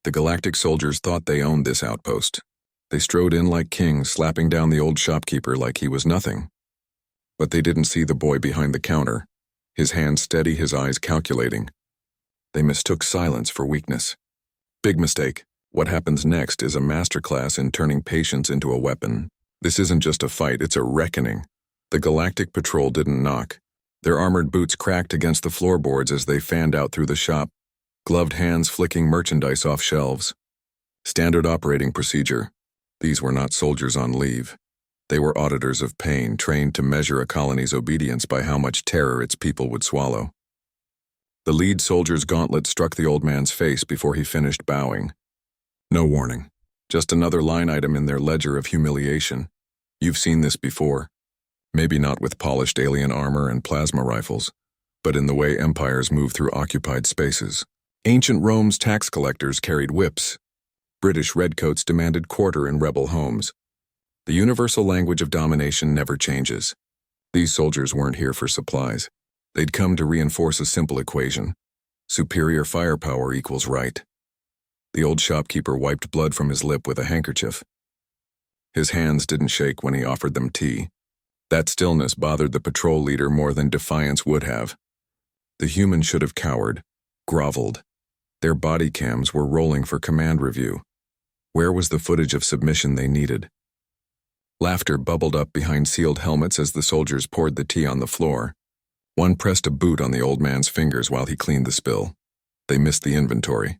The galactic soldiers thought they owned this outpost. They strode in like kings, slapping down the old shopkeeper like he was nothing. But they didn't see the boy behind the counter, his hands steady, his eyes calculating. They mistook silence for weakness. Big mistake. What happens next is a masterclass in turning patience into a weapon. This isn't just a fight, it's a reckoning. The Galactic Patrol didn't knock. Their armored boots cracked against the floorboards as they fanned out through the shop, gloved hands flicking merchandise off shelves. Standard operating procedure. These were not soldiers on leave. They were auditors of pain, trained to measure a colony's obedience by how much terror its people would swallow. The lead soldier's gauntlet struck the old man's face before he finished bowing. No warning. Just another line item in their ledger of humiliation. You've seen this before. Maybe not with polished alien armor and plasma rifles, but in the way empires move through occupied spaces. Ancient Rome's tax collectors carried whips. British redcoats demanded quarter in rebel homes. The universal language of domination never changes. These soldiers weren't here for supplies. They'd come to reinforce a simple equation. Superior firepower equals right. The old shopkeeper wiped blood from his lip with a handkerchief. His hands didn't shake when he offered them tea. That stillness bothered the patrol leader more than defiance would have. The human should have cowered, groveled. Their body cams were rolling for command review. Where was the footage of submission they needed? Laughter bubbled up behind sealed helmets as the soldiers poured the tea on the floor. One pressed a boot on the old man's fingers while he cleaned the spill. They missed the inventory.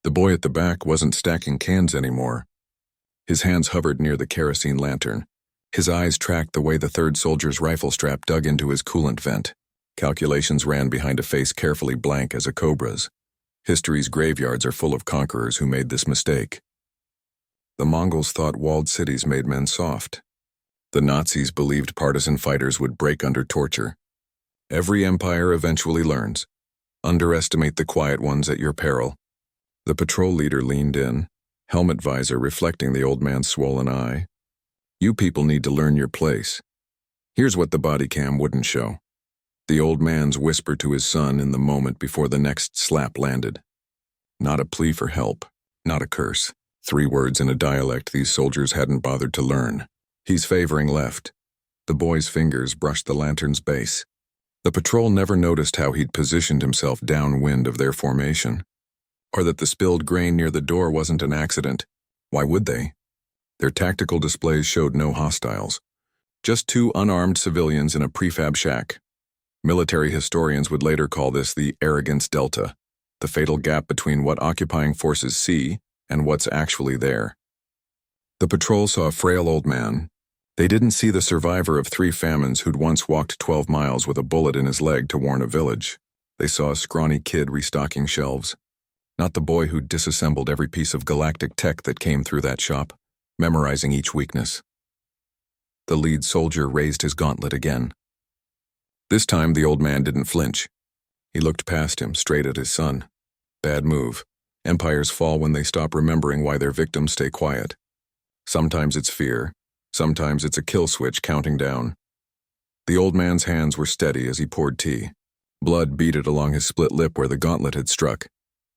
The boy at the back wasn't stacking cans anymore. His hands hovered near the kerosene lantern. His eyes tracked the way the third soldier's rifle strap dug into his coolant vent. Calculations ran behind a face carefully blank as a cobra's. History's graveyards are full of conquerors who made this mistake. The Mongols thought walled cities made men soft. The Nazis believed partisan fighters would break under torture. Every empire eventually learns. Underestimate the quiet ones at your peril. The patrol leader leaned in, helmet visor reflecting the old man's swollen eye. You people need to learn your place. Here's what the body cam wouldn't show. The old man's whisper to his son in the moment before the next slap landed. Not a plea for help, not a curse. 3 words in a dialect these soldiers hadn't bothered to learn. He's favoring left. The boy's fingers brushed the lantern's base. The patrol never noticed how he'd positioned himself downwind of their formation, or that the spilled grain near the door wasn't an accident. Why would they? Their tactical displays showed no hostiles, just 2 unarmed civilians in a prefab shack. Military historians would later call this the arrogance delta, the fatal gap between what occupying forces see and what's actually there. The patrol saw a frail old man. They didn't see the survivor of 3 famines who'd once walked 12 miles with a bullet in his leg to warn a village. They saw a scrawny kid restocking shelves. Not the boy who'd disassembled every piece of galactic tech that came through that shop, memorizing each weakness. The lead soldier raised his gauntlet again. This time the old man didn't flinch. He looked past him, straight at his son. Bad move. Empires fall when they stop remembering why their victims stay quiet. Sometimes it's fear. Sometimes it's a kill switch counting down. The old man's hands were steady as he poured tea. Blood beaded along his split lip where the gauntlet had struck,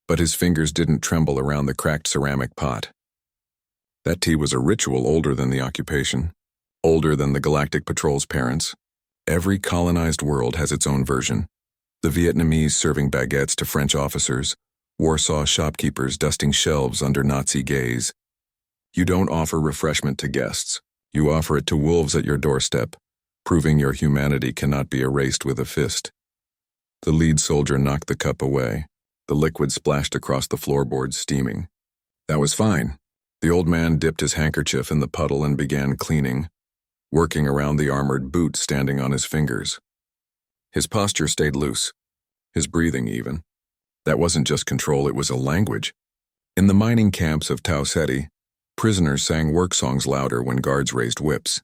but his fingers didn't tremble around the cracked ceramic pot. That tea was a ritual older than the occupation, older than the Galactic Patrol's parents. Every colonized world has its own version. The Vietnamese serving baguettes to French officers, Warsaw shopkeepers dusting shelves under Nazi gaze. You don't offer refreshment to guests. You offer it to wolves at your doorstep, proving your humanity cannot be erased with a fist. The lead soldier knocked the cup away. The liquid splashed across the floorboards, steaming. That was fine. The old man dipped his handkerchief in the puddle and began cleaning, working around the armored boot standing on his fingers. His posture stayed loose, his breathing even. That wasn't just control, it was a language. In the mining camps of Tau Ceti, prisoners sang work songs louder when guards raised whips.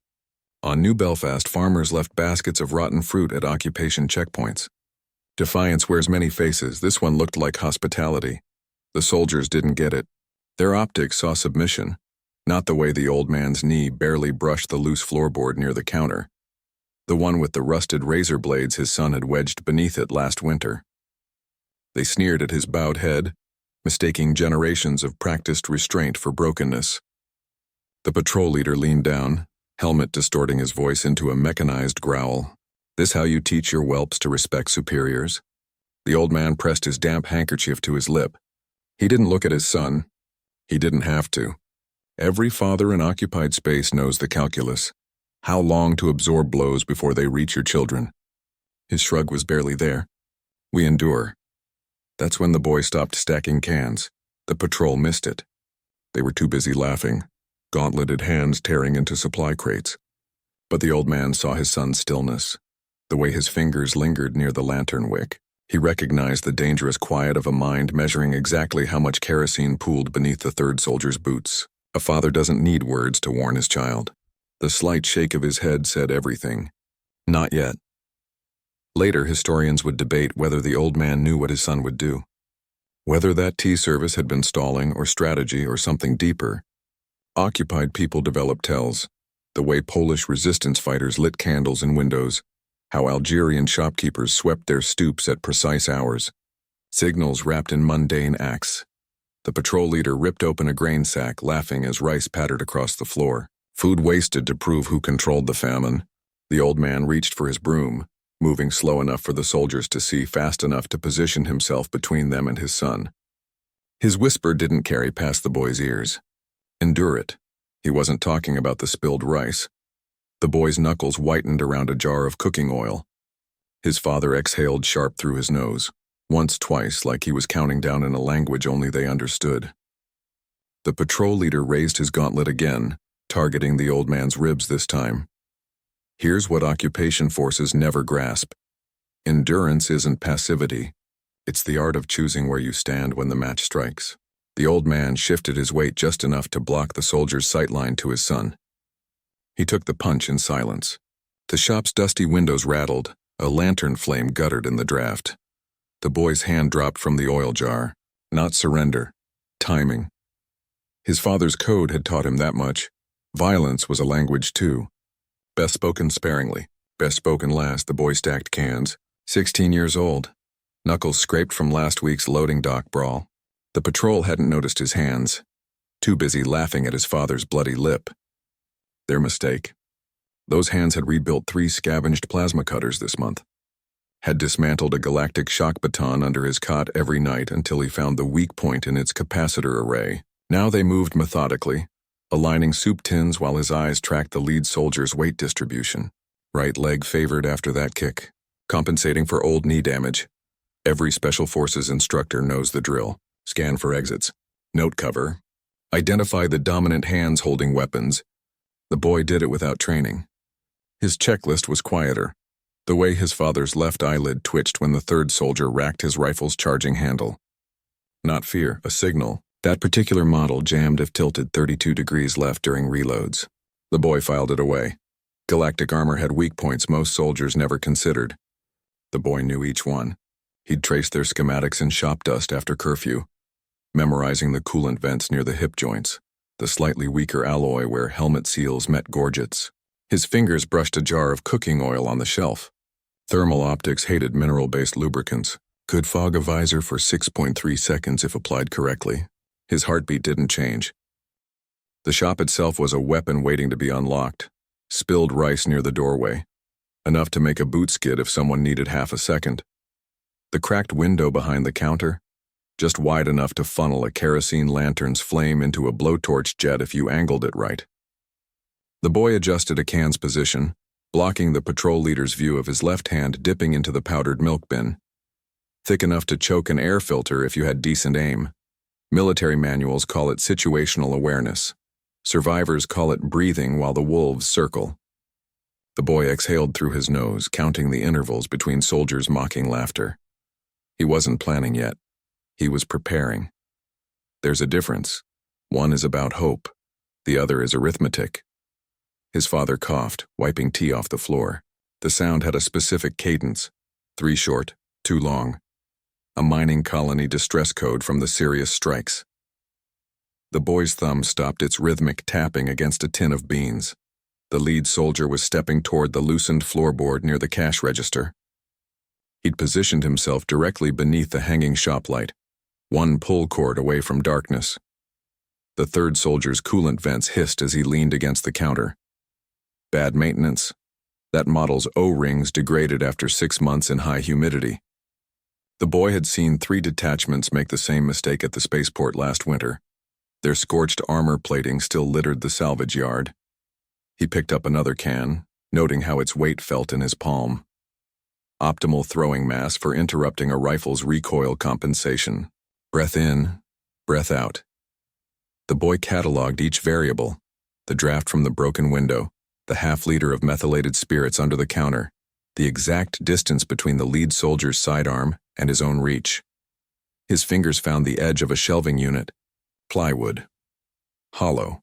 On New Belfast, farmers left baskets of rotten fruit at occupation checkpoints. Defiance wears many faces. This one looked like hospitality. The soldiers didn't get it. Their optics saw submission, not the way the old man's knee barely brushed the loose floorboard near the counter. The one with the rusted razor blades his son had wedged beneath it last winter. They sneered at his bowed head, mistaking generations of practiced restraint for brokenness. The patrol leader leaned down, helmet distorting his voice into a mechanized growl. "This how you teach your whelps to respect superiors?" The old man pressed his damp handkerchief to his lip. He didn't look at his son. He didn't have to. Every father in occupied space knows the calculus. How long to absorb blows before they reach your children? His shrug was barely there. "We endure." That's when the boy stopped stacking cans. The patrol missed it. They were too busy laughing, gauntleted hands tearing into supply crates. But the old man saw his son's stillness, the way his fingers lingered near the lantern wick. He recognized the dangerous quiet of a mind measuring exactly how much kerosene pooled beneath the third soldier's boots. A father doesn't need words to warn his child. The slight shake of his head said everything. Not yet. Later, historians would debate whether the old man knew what his son would do. Whether that tea service had been stalling or strategy or something deeper. Occupied people developed tells. The way Polish resistance fighters lit candles in windows. How Algerian shopkeepers swept their stoops at precise hours. Signals wrapped in mundane acts. The patrol leader ripped open a grain sack, laughing as rice pattered across the floor. Food wasted to prove who controlled the famine. The old man reached for his broom, moving slow enough for the soldiers to see, fast enough to position himself between them and his son. His whisper didn't carry past the boy's ears. Endure it. He wasn't talking about the spilled rice. The boy's knuckles whitened around a jar of cooking oil. His father exhaled sharp through his nose, once, twice, like he was counting down in a language only they understood. The patrol leader raised his gauntlet again, targeting the old man's ribs this time. Here's what occupation forces never grasp. Endurance isn't passivity. It's the art of choosing where you stand when the match strikes. The old man shifted his weight just enough to block the soldier's sightline to his son. He took the punch in silence. The shop's dusty windows rattled, a lantern flame guttered in the draft. The boy's hand dropped from the oil jar. Not surrender. Timing. His father's code had taught him that much. Violence was a language too. Best spoken sparingly. Best spoken last. The boy stacked cans. 16 years old. Knuckles scraped from last week's loading dock brawl. The patrol hadn't noticed his hands. Too busy laughing at his father's bloody lip. Their mistake. Those hands had rebuilt 3 scavenged plasma cutters this month. Had dismantled a galactic shock baton under his cot every night until he found the weak point in its capacitor array. Now they moved methodically, aligning soup tins while his eyes tracked the lead soldier's weight distribution. Right leg favored after that kick, compensating for old knee damage. Every Special Forces instructor knows the drill. Scan for exits. Note cover. Identify the dominant hands holding weapons. The boy did it without training. His checklist was quieter. The way his father's left eyelid twitched when the third soldier racked his rifle's charging handle. Not fear, a signal. That particular model jammed if tilted 32 degrees left during reloads. The boy filed it away. Galactic armor had weak points most soldiers never considered. The boy knew each one. He'd traced their schematics in shop dust after curfew, memorizing the coolant vents near the hip joints, the slightly weaker alloy where helmet seals met gorgets. His fingers brushed a jar of cooking oil on the shelf. Thermal optics hated mineral-based lubricants. Could fog a visor for 6.3 seconds if applied correctly. His heartbeat didn't change. The shop itself was a weapon waiting to be unlocked. Spilled rice near the doorway. Enough to make a boot skid if someone needed half a second. The cracked window behind the counter, just wide enough to funnel a kerosene lantern's flame into a blowtorch jet if you angled it right. The boy adjusted a can's position, blocking the patrol leader's view of his left hand dipping into the powdered milk bin. Thick enough to choke an air filter if you had decent aim. Military manuals call it situational awareness. Survivors call it breathing while the wolves circle. The boy exhaled through his nose, counting the intervals between soldiers' mocking laughter. He wasn't planning yet. He was preparing. There's a difference. One is about hope. The other is arithmetic. His father coughed, wiping tea off the floor. The sound had a specific cadence. 3 short, 2 long. A mining colony distress code from the serious strikes. The boy's thumb stopped its rhythmic tapping against a tin of beans. The lead soldier was stepping toward the loosened floorboard near the cash register. He'd positioned himself directly beneath the hanging shop light. one pull cord away from darkness. The third soldier's coolant vents hissed as he leaned against the counter. Bad maintenance. That model's O-rings degraded after 6 months in high humidity. The boy had seen 3 detachments make the same mistake at the spaceport last winter. Their scorched armor plating still littered the salvage yard. He picked up another can, noting how its weight felt in his palm. Optimal throwing mass for interrupting a rifle's recoil compensation. Breath in, breath out. The boy cataloged each variable: the draft from the broken window, the half-liter of methylated spirits under the counter, the exact distance between the lead soldier's sidearm and his own reach. His fingers found the edge of a shelving unit. Plywood. Hollow.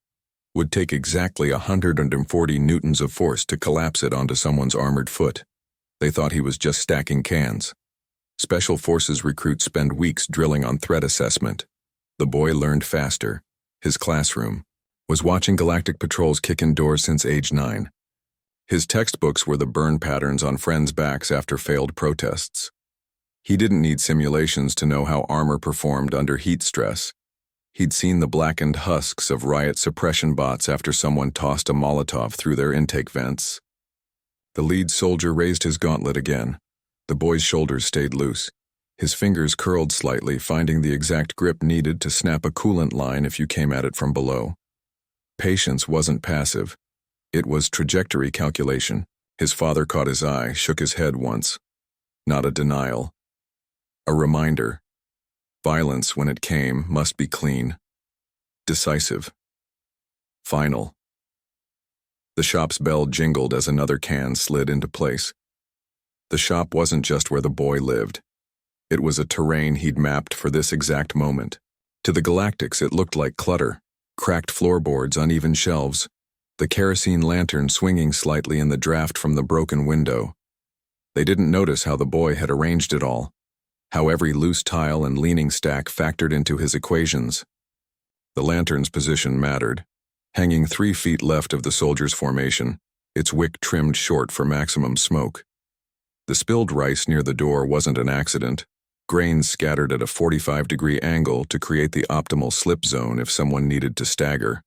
Would take exactly 140 newtons of force to collapse it onto someone's armored foot. They thought he was just stacking cans. Special Forces recruits spend weeks drilling on threat assessment. The boy learned faster. His classroom was watching galactic patrols kick in doors since age 9. His textbooks were the burn patterns on friends' backs after failed protests. He didn't need simulations to know how armor performed under heat stress. He'd seen the blackened husks of riot suppression bots after someone tossed a Molotov through their intake vents. The lead soldier raised his gauntlet again. The boy's shoulders stayed loose. His fingers curled slightly, finding the exact grip needed to snap a coolant line if you came at it from below. Patience wasn't passive. It was trajectory calculation. His father caught his eye, shook his head once. Not a denial. A reminder. Violence, when it came, must be clean. Decisive. Final. The shop's bell jingled as another can slid into place. The shop wasn't just where the boy lived. It was a terrain he'd mapped for this exact moment. To the Galactics, it looked like clutter. Cracked floorboards, uneven shelves, the kerosene lantern swinging slightly in the draft from the broken window. They didn't notice how the boy had arranged it all, how every loose tile and leaning stack factored into his equations. The lantern's position mattered. Hanging 3 feet left of the soldier's formation, its wick trimmed short for maximum smoke. The spilled rice near the door wasn't an accident. Grains scattered at a 45-degree angle to create the optimal slip zone if someone needed to stagger.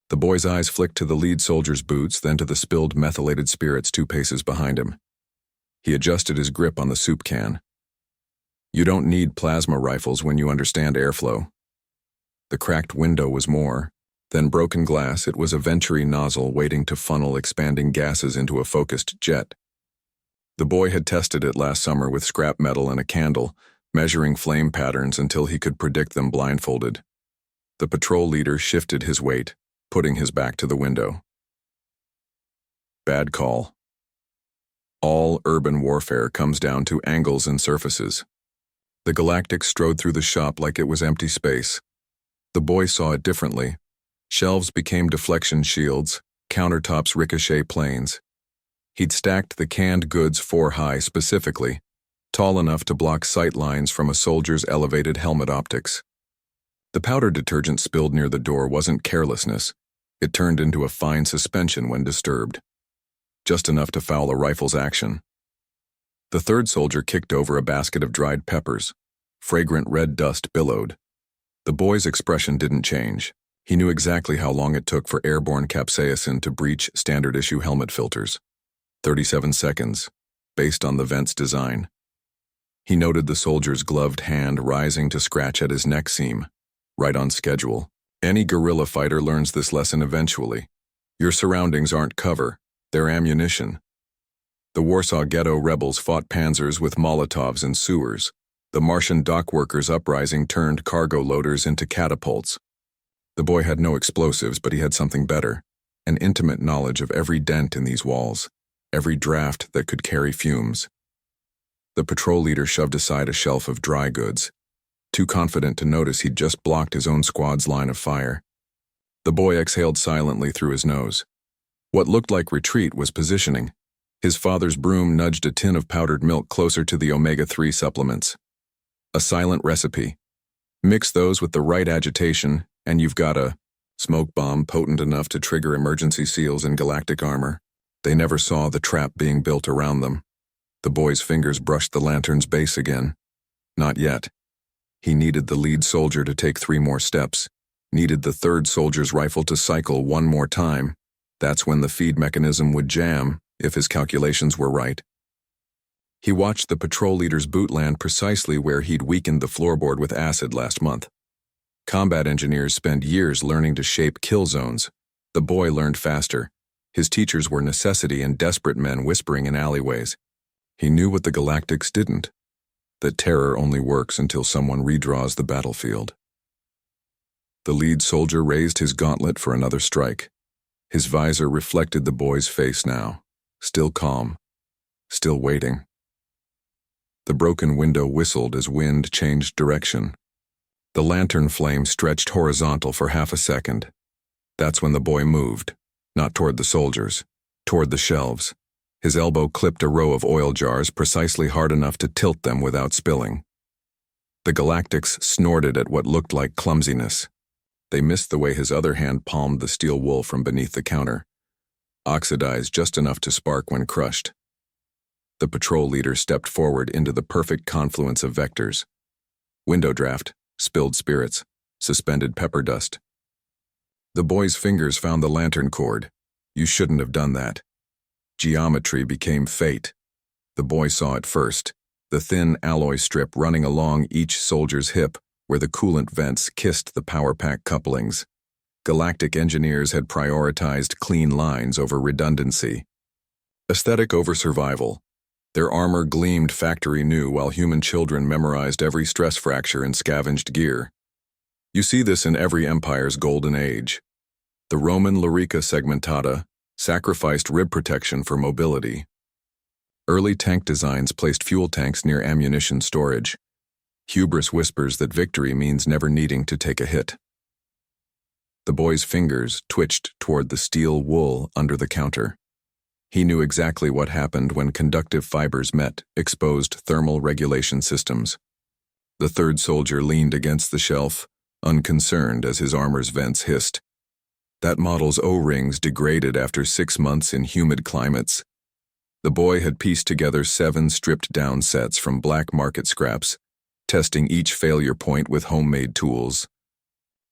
The boy's eyes flicked to the lead soldier's boots, then to the spilled methylated spirits 2 paces behind him. He adjusted his grip on the soup can. You don't need plasma rifles when you understand airflow. The cracked window was more. Then broken glass, it was a Venturi nozzle waiting to funnel expanding gases into a focused jet. The boy had tested it last summer with scrap metal and a candle, measuring flame patterns until he could predict them blindfolded. The patrol leader shifted his weight, putting his back to the window. Bad call. All urban warfare comes down to angles and surfaces. The Galactic strode through the shop like it was empty space. The boy saw it differently. Shelves became deflection shields, countertops ricochet planes. He'd stacked the canned goods 4 high specifically, tall enough to block sight lines from a soldier's elevated helmet optics. The powder detergent spilled near the door wasn't carelessness. It turned into a fine suspension when disturbed. Just enough to foul a rifle's action. The third soldier kicked over a basket of dried peppers. Fragrant red dust billowed. The boy's expression didn't change. He knew exactly how long it took for airborne capsaicin to breach standard-issue helmet filters. 37 seconds, based on the vent's design. He noted the soldier's gloved hand rising to scratch at his neck seam, right on schedule. Any guerrilla fighter learns this lesson eventually. Your surroundings aren't cover, they're ammunition. The Warsaw Ghetto rebels fought panzers with Molotovs in sewers. The Martian dockworkers' uprising turned cargo loaders into catapults. The boy had no explosives, but he had something better, an intimate knowledge of every dent in these walls, every draft that could carry fumes. The patrol leader shoved aside a shelf of dry goods, too confident to notice he'd just blocked his own squad's line of fire. The boy exhaled silently through his nose. What looked like retreat was positioning. His father's broom nudged a tin of powdered milk closer to the omega-3 supplements. A silent recipe. Mix those with the right agitation, and you've got a smoke bomb potent enough to trigger emergency seals in galactic armor. They never saw the trap being built around them. The boy's fingers brushed the lantern's base again. Not yet. He needed the lead soldier to take 3 more steps, needed the third soldier's rifle to cycle 1 more time. That's when the feed mechanism would jam, if his calculations were right. He watched the patrol leader's boot land precisely where he'd weakened the floorboard with acid last month. Combat engineers spend years learning to shape kill zones. The boy learned faster. His teachers were necessity and desperate men whispering in alleyways. He knew what the Galactics didn't, that terror only works until someone redraws the battlefield. The lead soldier raised his gauntlet for another strike. His visor reflected the boy's face now, still calm, still waiting. The broken window whistled as wind changed direction. The lantern flame stretched horizontal for half a second. That's when the boy moved, not toward the soldiers, toward the shelves. His elbow clipped a row of oil jars precisely hard enough to tilt them without spilling. The Galactics snorted at what looked like clumsiness. They missed the way his other hand palmed the steel wool from beneath the counter, oxidized just enough to spark when crushed. The patrol leader stepped forward into the perfect confluence of vectors. Window draft, spilled spirits, suspended pepper dust. The boy's fingers found the lantern cord. You shouldn't have done that. Geometry became fate. The boy saw it first, the thin alloy strip running along each soldier's hip where the coolant vents kissed the power pack couplings. Galactic engineers had prioritized clean lines over redundancy. Aesthetic over survival. Their armor gleamed factory new while human children memorized every stress fracture and scavenged gear. You see this in every empire's golden age. The Roman Larica segmentata sacrificed rib protection for mobility. Early tank designs placed fuel tanks near ammunition storage. Hubris whispers that victory means never needing to take a hit. The boy's fingers twitched toward the steel wool under the counter. He knew exactly what happened when conductive fibers met exposed thermal regulation systems. The third soldier leaned against the shelf, unconcerned as his armor's vents hissed. That model's O-rings degraded after 6 months in humid climates. The boy had pieced together 7 stripped-down sets from black market scraps, testing each failure point with homemade tools.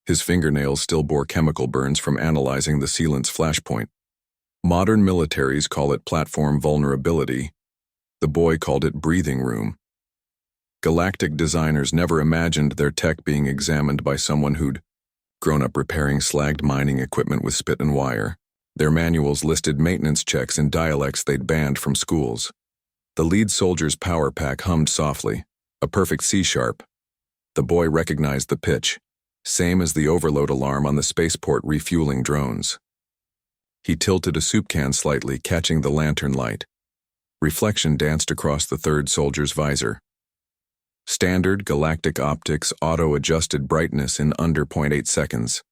His fingernails still bore chemical burns from analyzing the sealant's flashpoint. Modern militaries call it platform vulnerability. The boy called it breathing room. Galactic designers never imagined their tech being examined by someone who'd grown up repairing slagged mining equipment with spit and wire. Their manuals listed maintenance checks in dialects they'd banned from schools. The lead soldier's power pack hummed softly, a perfect C-sharp. The boy recognized the pitch, same as the overload alarm on the spaceport refueling drones. He tilted a soup can slightly, catching the lantern light. Reflection danced across the third soldier's visor. Standard galactic optics auto-adjusted brightness in under 0.8 seconds.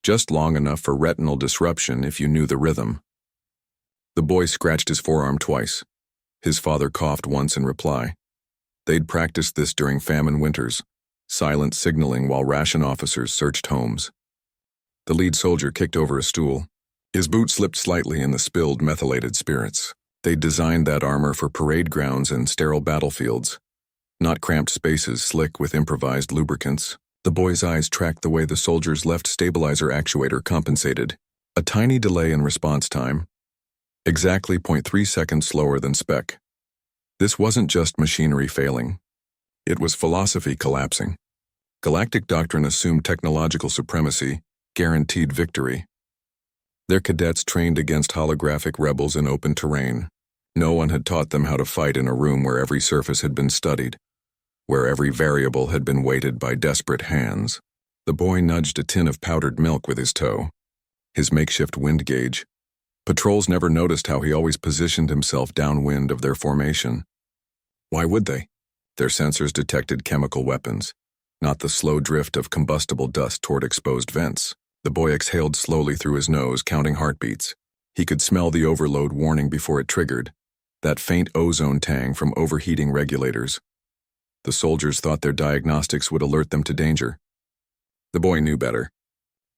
Just long enough for retinal disruption if you knew the rhythm. The boy scratched his forearm twice. His father coughed once in reply. They'd practiced this during famine winters, silent signaling while ration officers searched homes. The lead soldier kicked over a stool. His boot slipped slightly in the spilled methylated spirits. They'd designed that armor for parade grounds and sterile battlefields, not cramped spaces slick with improvised lubricants. The boy's eyes tracked the way the soldier's left stabilizer actuator compensated. A tiny delay in response time, exactly 0.3 seconds slower than spec. This wasn't just machinery failing. It was philosophy collapsing. Galactic doctrine assumed technological supremacy, guaranteed victory. Their cadets trained against holographic rebels in open terrain. No one had taught them how to fight in a room where every surface had been studied, where every variable had been weighted by desperate hands. The boy nudged a tin of powdered milk with his toe, his makeshift wind gauge. Patrols never noticed how he always positioned himself downwind of their formation. Why would they? Their sensors detected chemical weapons, not the slow drift of combustible dust toward exposed vents. The boy exhaled slowly through his nose, counting heartbeats. He could smell the overload warning before it triggered, that faint ozone tang from overheating regulators. The soldiers thought their diagnostics would alert them to danger. The boy knew better.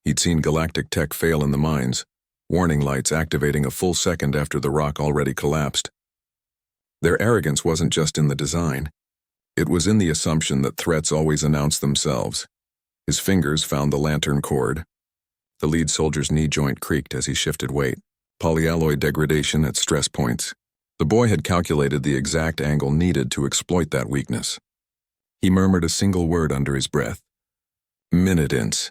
He'd seen galactic tech fail in the mines, warning lights activating a full second after the rock already collapsed. Their arrogance wasn't just in the design. It was in the assumption that threats always announce themselves. His fingers found the lantern cord. The lead soldier's knee joint creaked as he shifted weight. Polyalloy degradation at stress points. The boy had calculated the exact angle needed to exploit that weakness. He murmured a single word under his breath. Minute-ints.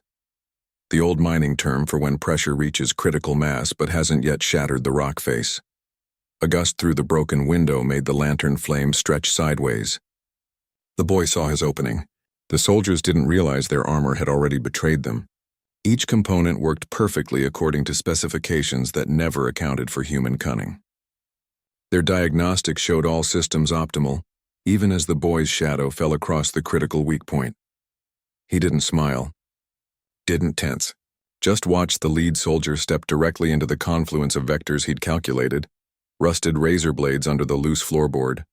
The old mining term for when pressure reaches critical mass but hasn't yet shattered the rock face. A gust through the broken window made the lantern flame stretch sideways. The boy saw his opening. The soldiers didn't realize their armor had already betrayed them. Each component worked perfectly according to specifications that never accounted for human cunning. Their diagnostics showed all systems optimal, even as the boy's shadow fell across the critical weak point. He didn't smile. Didn't tense. Just watched the lead soldier step directly into the confluence of vectors he'd calculated. Rusted razor blades under the loose floorboard.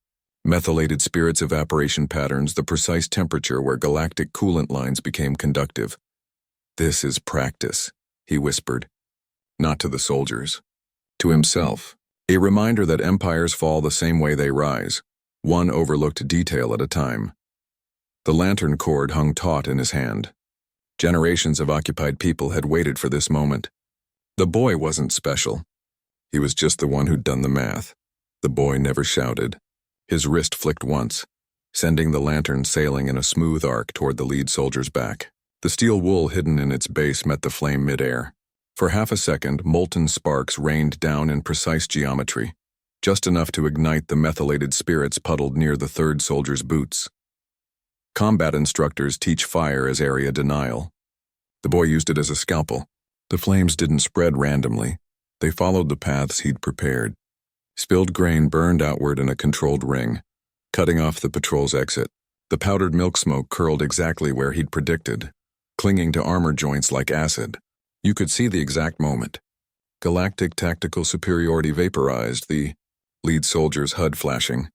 Methylated spirits evaporation patterns, the precise temperature where galactic coolant lines became conductive. This is practice, he whispered. Not to the soldiers. To himself. A reminder that empires fall the same way they rise, one overlooked detail at a time. The lantern cord hung taut in his hand. Generations of occupied people had waited for this moment. The boy wasn't special. He was just the one who'd done the math. The boy never shouted. His wrist flicked once, sending the lantern sailing in a smooth arc toward the lead soldier's back. The steel wool hidden in its base met the flame midair. For half a second, molten sparks rained down in precise geometry, just enough to ignite the methylated spirits puddled near the third soldier's boots. Combat instructors teach fire as area denial. The boy used it as a scalpel. The flames didn't spread randomly. They followed the paths he'd prepared. Spilled grain burned outward in a controlled ring, cutting off the patrol's exit. The powdered milk smoke curled exactly where he'd predicted, clinging to armor joints like acid. You could see the exact moment. Galactic tactical superiority vaporized, the lead soldier's HUD flashing.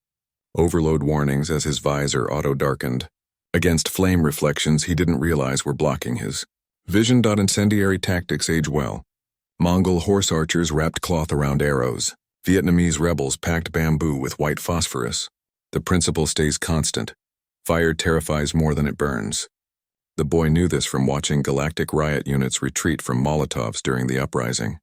Overload warnings as his visor auto-darkened. Against flame reflections he didn't realize were blocking his vision. Incendiary tactics age well. Mongol horse archers wrapped cloth around arrows. Vietnamese rebels packed bamboo with white phosphorus. The principle stays constant. Fire terrifies more than it burns. The boy knew this from watching galactic riot units retreat from Molotovs during the uprising.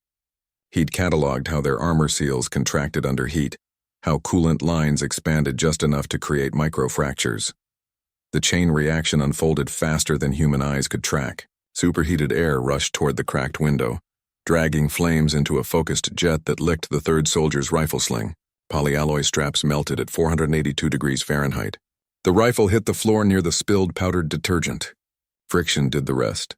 He'd cataloged how their armor seals contracted under heat, how coolant lines expanded just enough to create microfractures. The chain reaction unfolded faster than human eyes could track. Superheated air rushed toward the cracked window, dragging flames into a focused jet that licked the third soldier's rifle sling. Polyalloy straps melted at 482 degrees Fahrenheit. The rifle hit the floor near the spilled powdered detergent. Friction did the rest.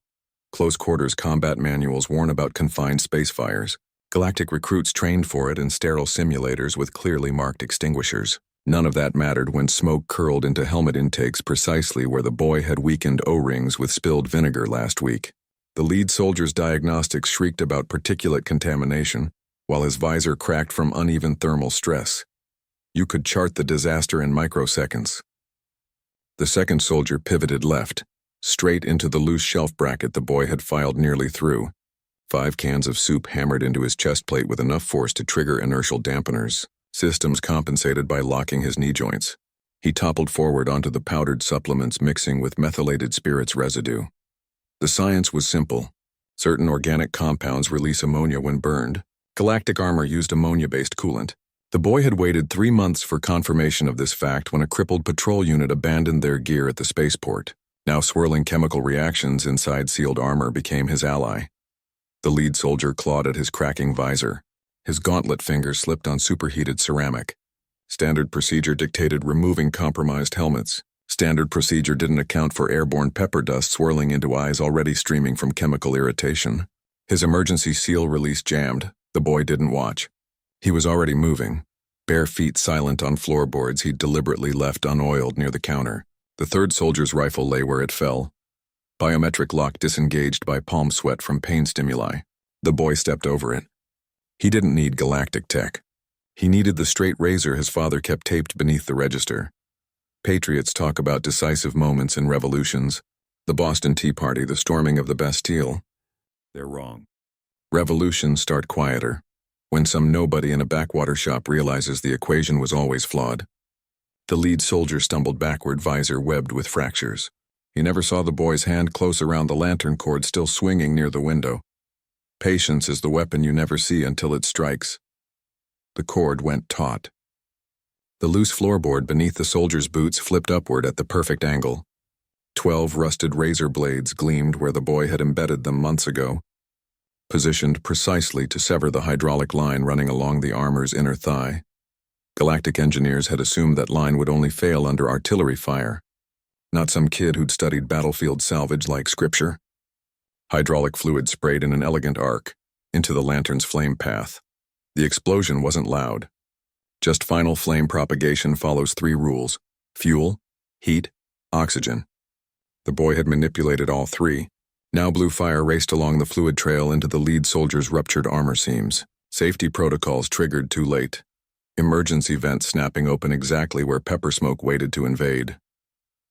Close quarters combat manuals warn about confined space fires. Galactic recruits trained for it in sterile simulators with clearly marked extinguishers. None of that mattered when smoke curled into helmet intakes precisely where the boy had weakened O-rings with spilled vinegar last week. The lead soldier's diagnostics shrieked about particulate contamination, while his visor cracked from uneven thermal stress. You could chart the disaster in microseconds. The second soldier pivoted left, straight into the loose shelf bracket the boy had filed nearly through. 5 cans of soup hammered into his chest plate with enough force to trigger inertial dampeners, systems compensated by locking his knee joints. He toppled forward onto the powdered supplements mixing with methylated spirits residue. The science was simple. Certain organic compounds release ammonia when burned. Galactic armor used ammonia-based coolant. The boy had waited 3 months for confirmation of this fact when a crippled patrol unit abandoned their gear at the spaceport. Now swirling chemical reactions inside sealed armor became his ally. The lead soldier clawed at his cracking visor. His gauntlet fingers slipped on superheated ceramic. Standard procedure dictated removing compromised helmets. Standard procedure didn't account for airborne pepper dust swirling into eyes already streaming from chemical irritation. His emergency seal release jammed. The boy didn't watch. He was already moving, bare feet silent on floorboards he'd deliberately left unoiled near the counter. The third soldier's rifle lay where it fell. Biometric lock disengaged by palm sweat from pain stimuli. The boy stepped over it. He didn't need galactic tech. He needed the straight razor his father kept taped beneath the register. Patriots talk about decisive moments in revolutions. The Boston Tea Party, the storming of the Bastille. They're wrong. Revolutions start quieter, when some nobody in a backwater shop realizes the equation was always flawed. The lead soldier stumbled backward, visor webbed with fractures. He never saw the boy's hand close around the lantern cord still swinging near the window. Patience is the weapon you never see until it strikes. The cord went taut. The loose floorboard beneath the soldier's boots flipped upward at the perfect angle. 12 rusted razor blades gleamed where the boy had embedded them months ago, positioned precisely to sever the hydraulic line running along the armor's inner thigh. Galactic engineers had assumed that line would only fail under artillery fire, not some kid who'd studied battlefield salvage like scripture. Hydraulic fluid sprayed in an elegant arc into the lantern's flame path. The explosion wasn't loud. Just final flame propagation follows 3 rules: fuel, heat, oxygen. The boy had manipulated all 3. Now blue fire raced along the fluid trail into the lead soldier's ruptured armor seams. Safety protocols triggered too late. Emergency vents snapping open exactly where pepper smoke waited to invade.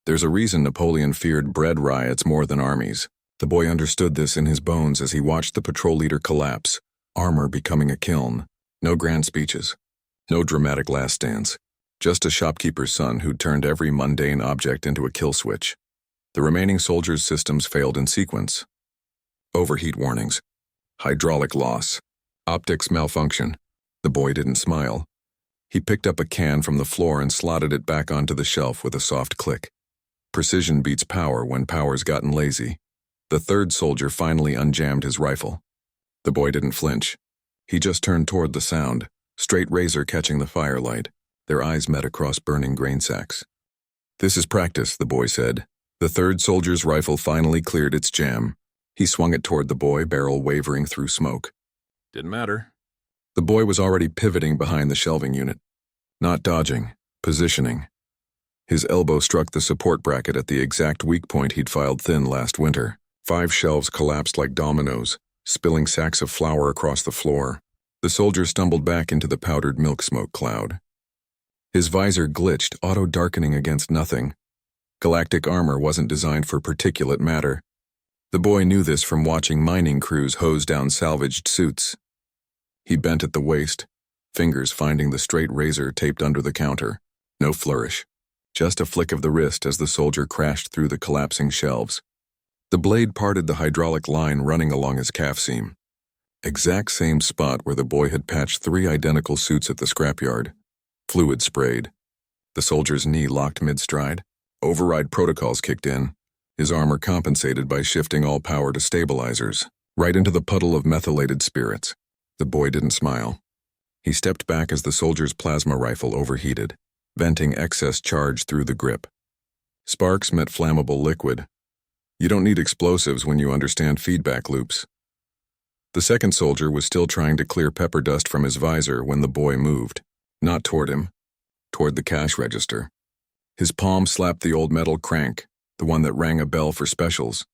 There's a reason Napoleon feared bread riots more than armies. The boy understood this in his bones as he watched the patrol leader collapse, armor becoming a kiln. No grand speeches. No dramatic last stands. Just a shopkeeper's son who'd turned every mundane object into a kill switch. The remaining soldiers' systems failed in sequence. Overheat warnings. Hydraulic loss. Optics malfunction. The boy didn't smile. He picked up a can from the floor and slotted it back onto the shelf with a soft click. Precision beats power when power's gotten lazy. The third soldier finally unjammed his rifle. The boy didn't flinch. He just turned toward the sound, straight razor catching the firelight. Their eyes met across burning grain sacks. "This is practice," the boy said. The third soldier's rifle finally cleared its jam. He swung it toward the boy, barrel wavering through smoke. Didn't matter. The boy was already pivoting behind the shelving unit. Not dodging, positioning. His elbow struck the support bracket at the exact weak point he'd filed thin last winter. 5 shelves collapsed like dominoes, spilling sacks of flour across the floor. The soldier stumbled back into the powdered milk smoke cloud. His visor glitched, auto-darkening against nothing. Galactic armor wasn't designed for particulate matter. The boy knew this from watching mining crews hose down salvaged suits. He bent at the waist, fingers finding the straight razor taped under the counter. No flourish. Just a flick of the wrist as the soldier crashed through the collapsing shelves. The blade parted the hydraulic line running along his calf seam. Exact same spot where the boy had patched 3 identical suits at the scrapyard. Fluid sprayed. The soldier's knee locked mid-stride. Override protocols kicked in. His armor compensated by shifting all power to stabilizers, right into the puddle of methylated spirits. The boy didn't smile. He stepped back as the soldier's plasma rifle overheated, venting excess charge through the grip. Sparks met flammable liquid. You don't need explosives when you understand feedback loops. The second soldier was still trying to clear pepper dust from his visor when the boy moved. Not toward him, toward the cash register. His palm slapped the old metal crank, the one that rang a bell for specials.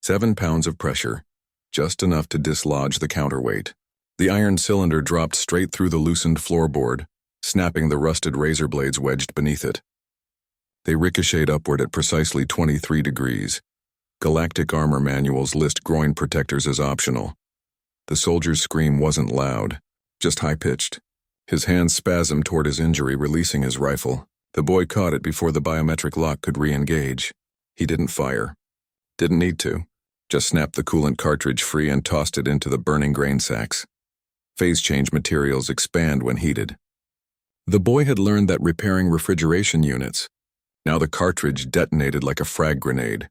7 pounds of pressure, just enough to dislodge the counterweight. The iron cylinder dropped straight through the loosened floorboard, snapping the rusted razor blades wedged beneath it. They ricocheted upward at precisely 23 degrees. Galactic armor manuals list groin protectors as optional. The soldier's scream wasn't loud, just high-pitched. His hands spasmed toward his injury, releasing his rifle. The boy caught it before the biometric lock could re-engage. He didn't fire. Didn't need to. Just snapped the coolant cartridge free and tossed it into the burning grain sacks. Phase change materials expand when heated. The boy had learned that repairing refrigeration units. Now the cartridge detonated like a frag grenade,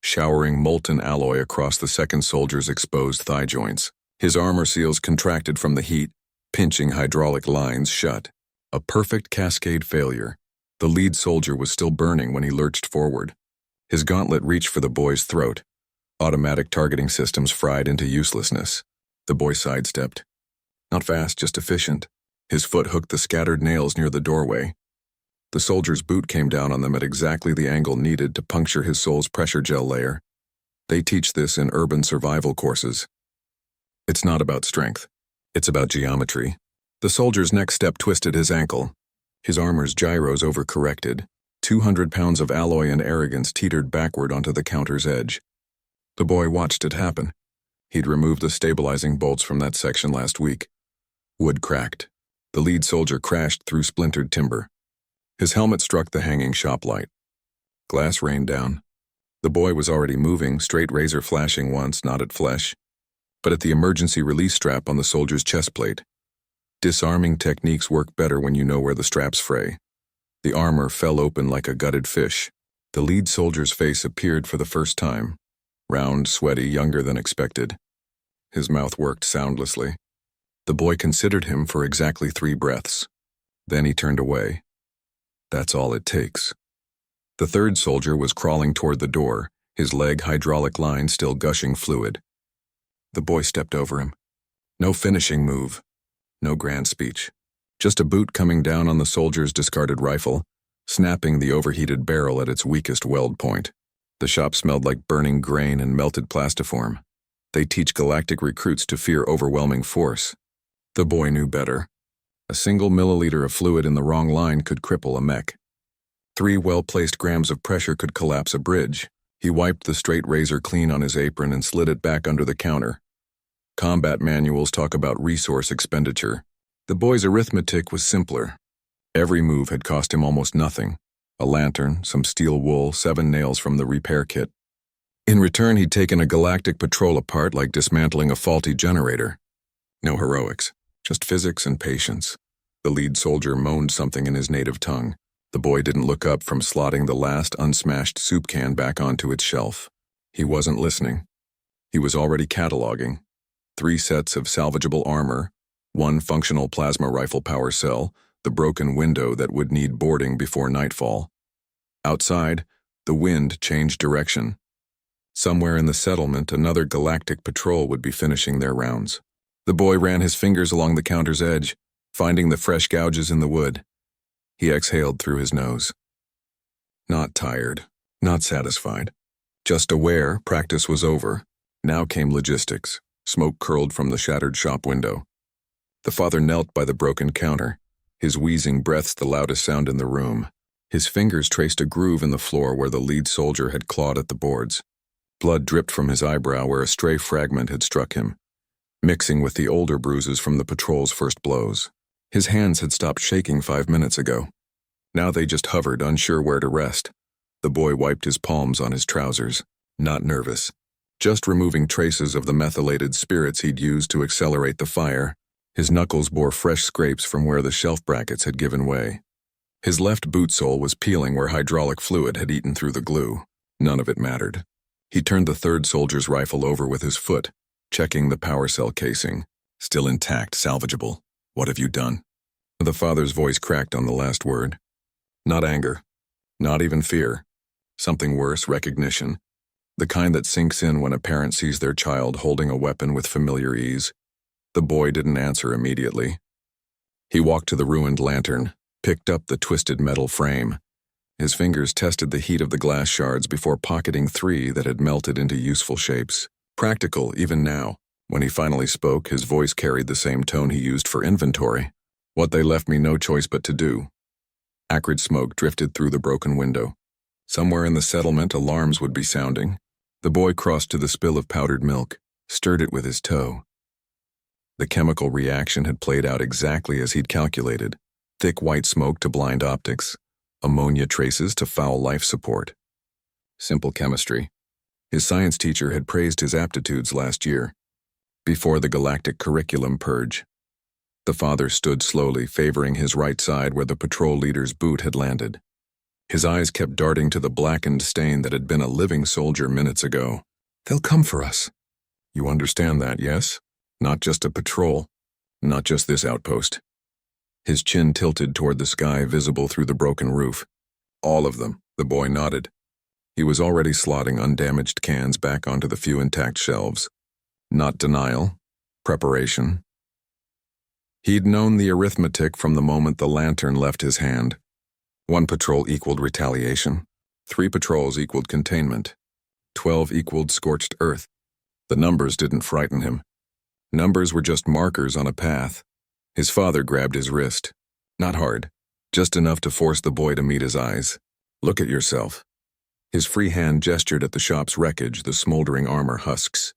showering molten alloy across the second soldier's exposed thigh joints. His armor seals contracted from the heat, pinching hydraulic lines shut. A perfect cascade failure. The lead soldier was still burning when he lurched forward. His gauntlet reached for the boy's throat. Automatic targeting systems fried into uselessness. The boy sidestepped. Not fast, just efficient. His foot hooked the scattered nails near the doorway. The soldier's boot came down on them at exactly the angle needed to puncture his sole's pressure gel layer. They teach this in urban survival courses. It's not about strength. It's about geometry. The soldier's next step twisted his ankle. His armor's gyros overcorrected. 200 pounds of alloy and arrogance teetered backward onto the counter's edge. The boy watched it happen. He'd removed the stabilizing bolts from that section last week. Wood cracked. The lead soldier crashed through splintered timber. His helmet struck the hanging shop light. Glass rained down. The boy was already moving, straight razor flashing once, not at flesh, but at the emergency release strap on the soldier's chest plate. Disarming techniques work better when you know where the straps fray. The armor fell open like a gutted fish. The lead soldier's face appeared for the first time. Round, sweaty, younger than expected. His mouth worked soundlessly. The boy considered him for exactly 3 breaths. Then he turned away. That's all it takes. The third soldier was crawling toward the door, his leg hydraulic line still gushing fluid. The boy stepped over him. No finishing move. No grand speech. Just a boot coming down on the soldier's discarded rifle, snapping the overheated barrel at its weakest weld point. The shop smelled like burning grain and melted plastiform. They teach galactic recruits to fear overwhelming force. The boy knew better. A single milliliter of fluid in the wrong line could cripple a mech. 3 well-placed grams of pressure could collapse a bridge. He wiped the straight razor clean on his apron and slid it back under the counter. Combat manuals talk about resource expenditure. The boy's arithmetic was simpler. Every move had cost him almost nothing. A lantern, some steel wool, 7 nails from the repair kit. In return, he'd taken a galactic patrol apart like dismantling a faulty generator. No heroics, just physics and patience. The lead soldier moaned something in his native tongue. The boy didn't look up from slotting the last unsmashed soup can back onto its shelf. He wasn't listening. He was already cataloging. 3 sets of salvageable armor, 1 functional plasma rifle power cell, the broken window that would need boarding before nightfall. Outside, the wind changed direction. Somewhere in the settlement, another galactic patrol would be finishing their rounds. The boy ran his fingers along the counter's edge, finding the fresh gouges in the wood. He exhaled through his nose. Not tired, not satisfied. Just aware practice was over. Now came logistics. Smoke curled from the shattered shop window. The father knelt by the broken counter, his wheezing breaths the loudest sound in the room. His fingers traced a groove in the floor where the lead soldier had clawed at the boards. Blood dripped from his eyebrow where a stray fragment had struck him, mixing with the older bruises from the patrol's first blows. His hands had stopped shaking 5 minutes ago. Now they just hovered, unsure where to rest. The boy wiped his palms on his trousers, not nervous, just removing traces of the methylated spirits he'd used to accelerate the fire. His knuckles bore fresh scrapes from where the shelf brackets had given way. His left boot sole was peeling where hydraulic fluid had eaten through the glue. None of it mattered. He turned the third soldier's rifle over with his foot, checking the power cell casing. Still intact, salvageable. What have you done? The father's voice cracked on the last word. Not anger. Not even fear. Something worse, recognition. The kind that sinks in when a parent sees their child holding a weapon with familiar ease. The boy didn't answer immediately. He walked to the ruined lantern, picked up the twisted metal frame. His fingers tested the heat of the glass shards before pocketing 3 that had melted into useful shapes. Practical, even now. When he finally spoke, his voice carried the same tone he used for inventory. What they left me no choice but to do. Acrid smoke drifted through the broken window. Somewhere in the settlement, alarms would be sounding. The boy crossed to the spill of powdered milk, stirred it with his toe. The chemical reaction had played out exactly as he'd calculated. Thick white smoke to blind optics, ammonia traces to foul life support. Simple chemistry. His science teacher had praised his aptitudes last year, before the galactic curriculum purge. The father stood slowly, favoring his right side where the patrol leader's boot had landed. His eyes kept darting to the blackened stain that had been a living soldier minutes ago. They'll come for us. You understand that, yes? Not just a patrol. Not just this outpost. His chin tilted toward the sky, visible through the broken roof. All of them, the boy nodded. He was already slotting undamaged cans back onto the few intact shelves. Not denial, preparation. He'd known the arithmetic from the moment the lantern left his hand. 1 patrol equaled retaliation. 3 patrols equaled containment. 12 equaled scorched earth. The numbers didn't frighten him. Numbers were just markers on a path. His father grabbed his wrist. Not hard, just enough to force the boy to meet his eyes. Look at yourself. His free hand gestured at the shop's wreckage, the smoldering armor husks.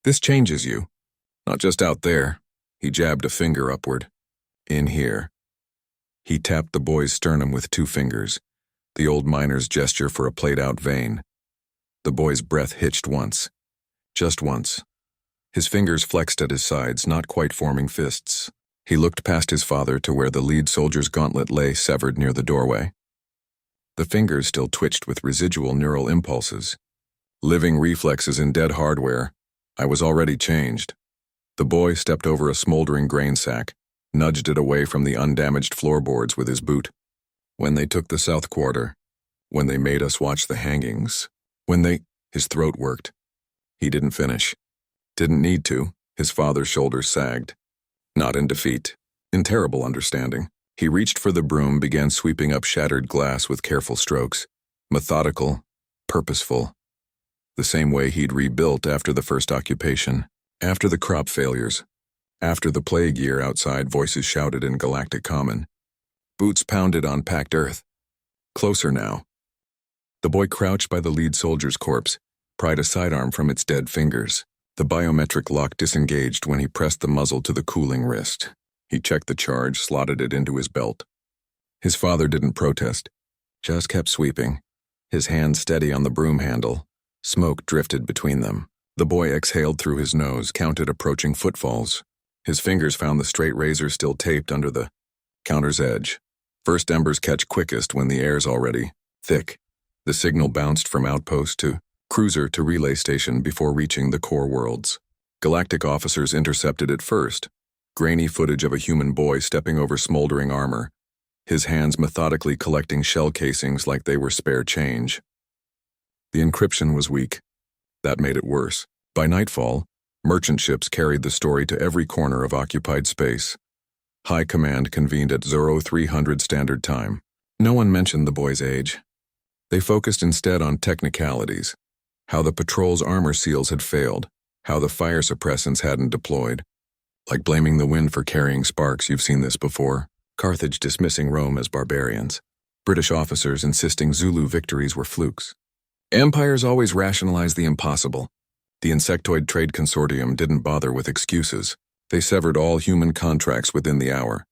This changes you. Not just out there. He jabbed a finger upward. In here. He tapped the boy's sternum with 2 fingers, the old miner's gesture for a played-out vein. The boy's breath hitched once. Just once. His fingers flexed at his sides, not quite forming fists. He looked past his father to where the lead soldier's gauntlet lay severed near the doorway. The fingers still twitched with residual neural impulses. Living reflexes in dead hardware. I was already changed. The boy stepped over a smoldering grain sack, nudged it away from the undamaged floorboards with his boot. When they took the South Quarter, when they made us watch the hangings, his throat worked. He didn't finish. Didn't need to. His father's shoulders sagged. Not in defeat. In terrible understanding. He reached for the broom, began sweeping up shattered glass with careful strokes. Methodical, purposeful. The same way he'd rebuilt after the first occupation. After the crop failures. After the plague year outside, voices shouted in galactic common. Boots pounded on packed earth. Closer now. The boy crouched by the lead soldier's corpse, pried a sidearm from its dead fingers. The biometric lock disengaged when he pressed the muzzle to the cooling wrist. He checked the charge, slotted it into his belt. His father didn't protest, just kept sweeping, his hand steady on the broom handle. Smoke drifted between them. The boy exhaled through his nose, counted approaching footfalls. His fingers found the straight razor still taped under the counter's edge. First embers catch quickest when the air's already thick. The signal bounced from outpost to cruiser to relay station before reaching the core worlds. Galactic officers intercepted it first. Grainy footage of a human boy stepping over smoldering armor, his hands methodically collecting shell casings like they were spare change. The encryption was weak. That made it worse. By nightfall, merchant ships carried the story to every corner of occupied space. High Command convened at 0300 Standard Time. No one mentioned the boy's age. They focused instead on technicalities. How the patrol's armor seals had failed, how the fire suppressants hadn't deployed. Like blaming the wind for carrying sparks, you've seen this before. Carthage dismissing Rome as barbarians. British officers insisting Zulu victories were flukes. Empires always rationalize the impossible. The Insectoid Trade Consortium didn't bother with excuses. They severed all human contracts within the hour,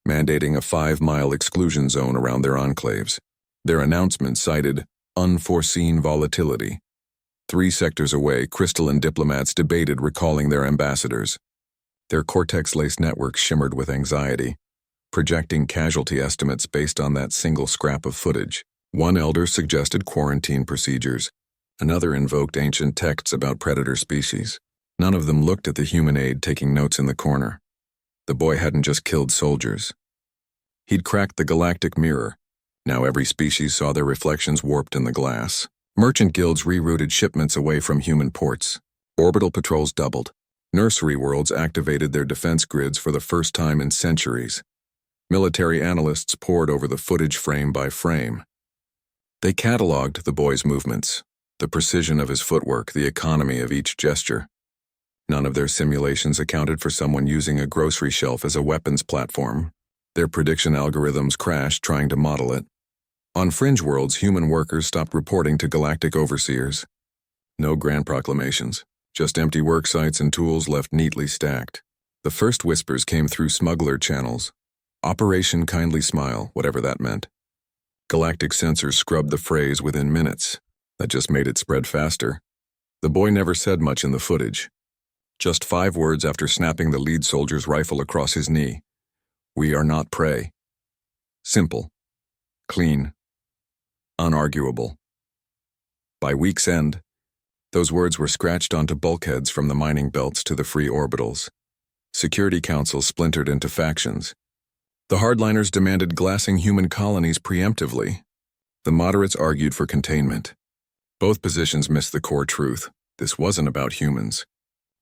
mandating a 5-mile exclusion zone around their enclaves. Their announcement cited unforeseen volatility. 3 sectors away, crystalline diplomats debated recalling their ambassadors. Their cortex-laced networks shimmered with anxiety, projecting casualty estimates based on that single scrap of footage. One elder suggested quarantine procedures. Another invoked ancient texts about predator species. None of them looked at the human aide taking notes in the corner. The boy hadn't just killed soldiers. He'd cracked the galactic mirror. Now every species saw their reflections warped in the glass. Merchant guilds rerouted shipments away from human ports. Orbital patrols doubled. Nursery worlds activated their defense grids for the first time in centuries. Military analysts pored over the footage frame by frame. They cataloged the boy's movements, the precision of his footwork, the economy of each gesture. None of their simulations accounted for someone using a grocery shelf as a weapons platform. Their prediction algorithms crashed trying to model it. On fringe worlds, human workers stopped reporting to galactic overseers. No grand proclamations, just empty work sites and tools left neatly stacked. The first whispers came through smuggler channels. Operation Kindly Smile, whatever that meant. Galactic sensors scrubbed the phrase within minutes. That just made it spread faster. The boy never said much in the footage. Just 5 words after snapping the lead soldier's rifle across his knee. We are not prey. Simple. Clean. Unarguable. By week's end, those words were scratched onto bulkheads from the mining belts to the free orbitals. Security councils splintered into factions. The hardliners demanded glassing human colonies preemptively. The moderates argued for containment. Both positions missed the core truth. This wasn't about humans.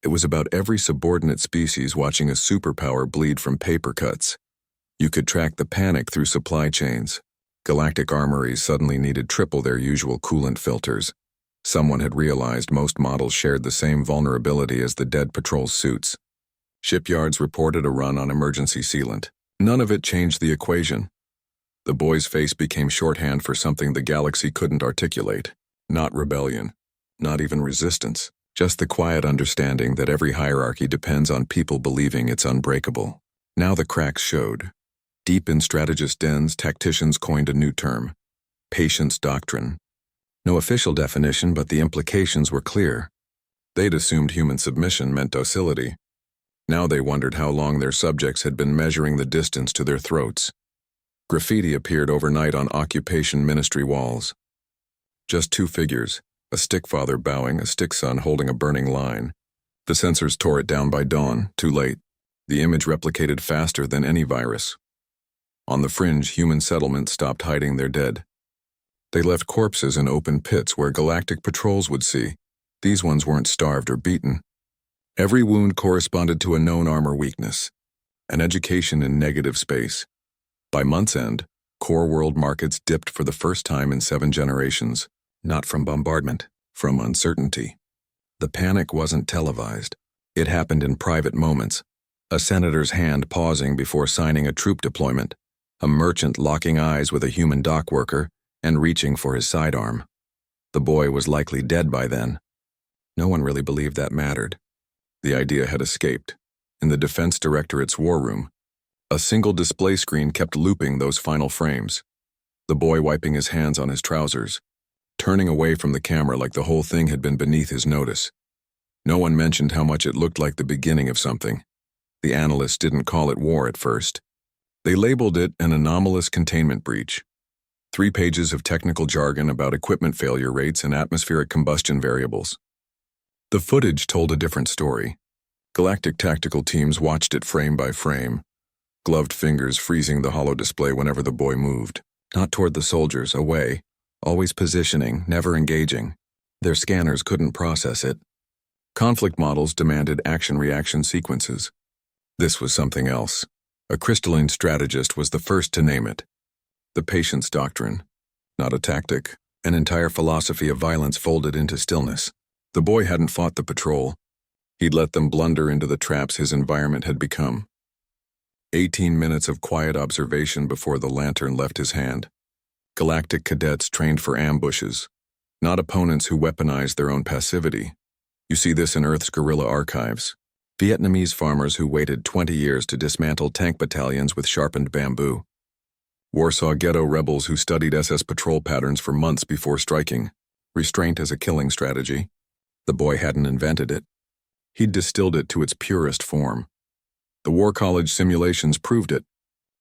It was about every subordinate species watching a superpower bleed from paper cuts. You could track the panic through supply chains. Galactic armories suddenly needed triple their usual coolant filters. Someone had realized most models shared the same vulnerability as the dead patrol suits. Shipyards reported a run on emergency sealant. None of it changed the equation. The boy's face became shorthand for something the galaxy couldn't articulate. Not rebellion. Not even resistance. Just the quiet understanding that every hierarchy depends on people believing it's unbreakable. Now the cracks showed. Deep in strategist dens, tacticians coined a new term: patience doctrine. No official definition, but the implications were clear. They'd assumed human submission meant docility. Now they wondered how long their subjects had been measuring the distance to their throats. Graffiti appeared overnight on occupation ministry walls. Just two figures, a stick-father bowing, a stick-son holding a burning line. The censors tore it down by dawn, too late. The image replicated faster than any virus. On the fringe, human settlements stopped hiding their dead. They left corpses in open pits where galactic patrols would see. These ones weren't starved or beaten. Every wound corresponded to a known armor weakness, an education in negative space. By month's end, core world markets dipped for the first time in 7 generations, not from bombardment, from uncertainty. The panic wasn't televised. It happened in private moments. A senator's hand pausing before signing a troop deployment, a merchant locking eyes with a human dock worker and reaching for his sidearm. The boy was likely dead by then. No one really believed that mattered. The idea had escaped. In the Defense Directorate's war room, a single display screen kept looping those final frames. The boy wiping his hands on his trousers, turning away from the camera like the whole thing had been beneath his notice. No one mentioned how much it looked like the beginning of something. The analysts didn't call it war at first. They labeled it an anomalous containment breach. 3 pages of technical jargon about equipment failure rates and atmospheric combustion variables. The footage told a different story. Galactic tactical teams watched it frame by frame, gloved fingers freezing the hollow display whenever the boy moved. Not toward the soldiers, away, always positioning, never engaging. Their scanners couldn't process it. Conflict models demanded action-reaction sequences. This was something else. A crystalline strategist was the first to name it. The patience doctrine. Not a tactic, an entire philosophy of violence folded into stillness. The boy hadn't fought the patrol. He'd let them blunder into the traps his environment had become. 18 minutes of quiet observation before the lantern left his hand. Galactic cadets trained for ambushes, not opponents who weaponized their own passivity. You see this in Earth's guerrilla archives. Vietnamese farmers who waited 20 years to dismantle tank battalions with sharpened bamboo. Warsaw Ghetto rebels who studied SS patrol patterns for months before striking. Restraint as a killing strategy. The boy hadn't invented it. He'd distilled it to its purest form. The War College simulations proved it.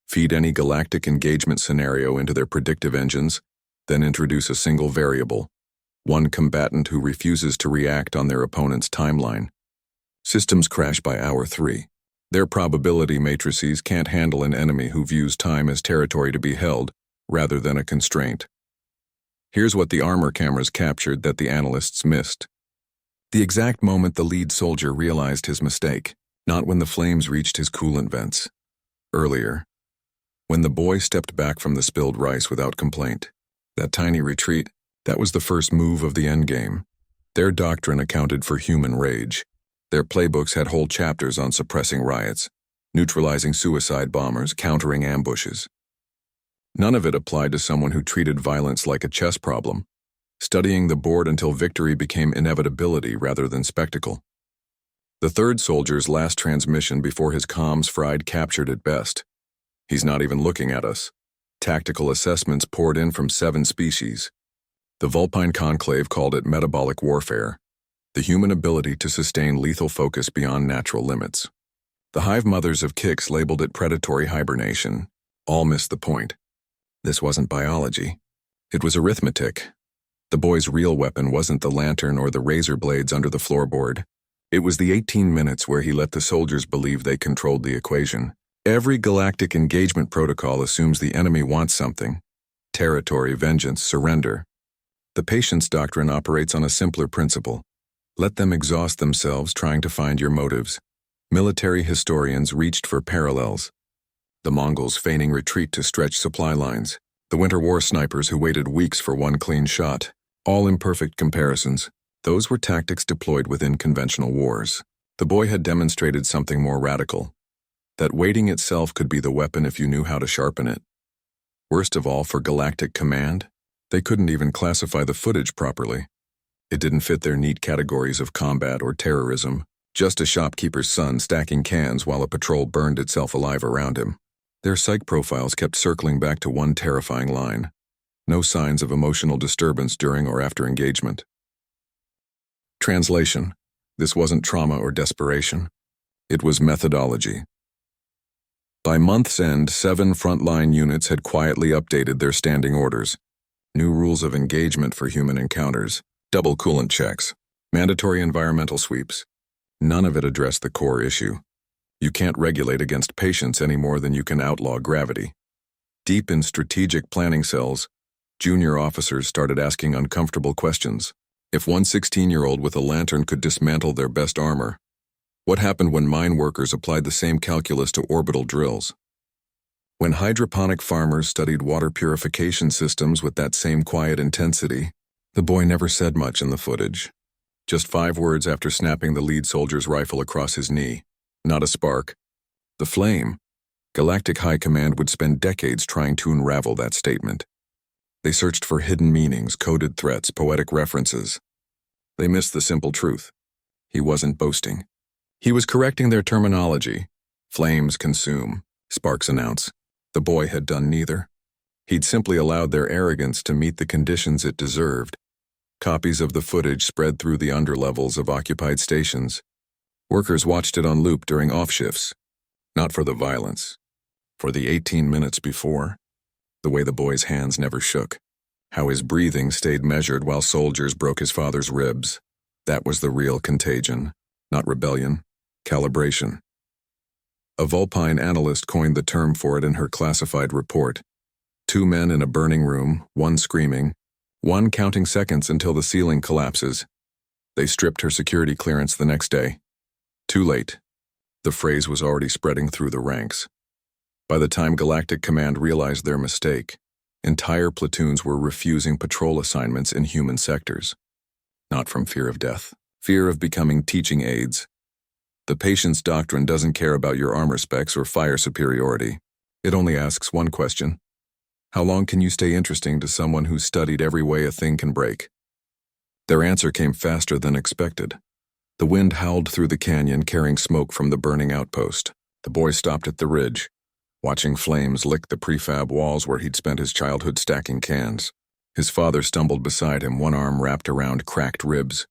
Feed any galactic engagement scenario into their predictive engines, then introduce a single variable, one combatant who refuses to react on their opponent's timeline. Systems crash by hour 3. Their probability matrices can't handle an enemy who views time as territory to be held, rather than a constraint. Here's what the armor cameras captured that the analysts missed. The exact moment the lead soldier realized his mistake, not when the flames reached his coolant vents. Earlier, when the boy stepped back from the spilled rice without complaint. That tiny retreat, that was the first move of the endgame. Their doctrine accounted for human rage. Their playbooks had whole chapters on suppressing riots, neutralizing suicide bombers, countering ambushes. None of it applied to someone who treated violence like a chess problem, studying the board until victory became inevitability rather than spectacle. The third soldier's last transmission before his comms fried captured it best. He's not even looking at us. Tactical assessments poured in from 7 species. The Vulpine Conclave called it metabolic warfare, the human ability to sustain lethal focus beyond natural limits. The hive mothers of Kix labeled it predatory hibernation. All missed the point. This wasn't biology. It was arithmetic. The boy's real weapon wasn't the lantern or the razor blades under the floorboard. It was the 18 minutes where he let the soldiers believe they controlled the equation. Every galactic engagement protocol assumes the enemy wants something: territory, vengeance, surrender. The patience doctrine operates on a simpler principle. Let them exhaust themselves trying to find your motives. Military historians reached for parallels. The Mongols feigning retreat to stretch supply lines. The Winter War snipers who waited weeks for one clean shot. All imperfect comparisons. Those were tactics deployed within conventional wars. The boy had demonstrated something more radical. That waiting itself could be the weapon if you knew how to sharpen it. Worst of all, for Galactic Command, they couldn't even classify the footage properly. It didn't fit their neat categories of combat or terrorism, just a shopkeeper's son stacking cans while a patrol burned itself alive around him. Their psych profiles kept circling back to one terrifying line. No signs of emotional disturbance during or after engagement. Translation: this wasn't trauma or desperation. It was methodology. By month's end, 7 frontline units had quietly updated their standing orders. New rules of engagement for human encounters, double coolant checks, mandatory environmental sweeps. None of it addressed the core issue. You can't regulate against patients any more than you can outlaw gravity. Deep in strategic planning cells, junior officers started asking uncomfortable questions. If one 16-year-old with a lantern could dismantle their best armor, what happened when mine workers applied the same calculus to orbital drills? When hydroponic farmers studied water purification systems with that same quiet intensity, the boy never said much in the footage. Just 5 words after snapping the lead soldier's rifle across his knee. Not a spark. The flame. Galactic High Command would spend decades trying to unravel that statement. They searched for hidden meanings, coded threats, poetic references. They missed the simple truth. He wasn't boasting. He was correcting their terminology. Flames consume, sparks announce. The boy had done neither. He'd simply allowed their arrogance to meet the conditions it deserved. Copies of the footage spread through the underlevels of occupied stations. Workers watched it on loop during off-shifts. Not for the violence. For the 18 minutes before. The way the boy's hands never shook. How his breathing stayed measured while soldiers broke his father's ribs. That was the real contagion. Not rebellion. Calibration. A Vulpine analyst coined the term for it in her classified report. 2 men in a burning room, one screaming, one counting seconds until the ceiling collapses. They stripped her security clearance the next day. Too late. The phrase was already spreading through the ranks. By the time Galactic Command realized their mistake, entire platoons were refusing patrol assignments in human sectors. Not from fear of death, fear of becoming teaching aids. The patience doctrine doesn't care about your armor specs or fire superiority. It only asks one question. How long can you stay interesting to someone who's studied every way a thing can break? Their answer came faster than expected. The wind howled through the canyon, carrying smoke from the burning outpost. The boy stopped at the ridge, watching flames lick the prefab walls where he'd spent his childhood stacking cans. His father stumbled beside him, one arm wrapped around cracked ribs.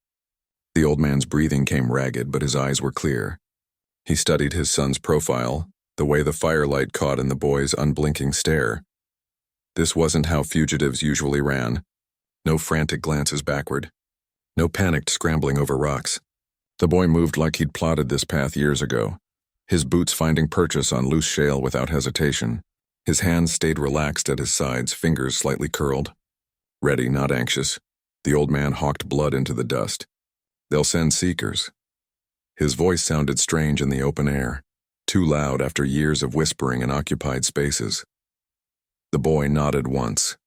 The old man's breathing came ragged, but his eyes were clear. He studied his son's profile, the way the firelight caught in the boy's unblinking stare. This wasn't how fugitives usually ran. No frantic glances backward. No panicked scrambling over rocks. The boy moved like he'd plotted this path years ago, his boots finding purchase on loose shale without hesitation. His hands stayed relaxed at his sides, fingers slightly curled. Ready, not anxious. The old man hawked blood into the dust. They'll send seekers. His voice sounded strange in the open air, too loud after years of whispering in occupied spaces. The boy nodded once.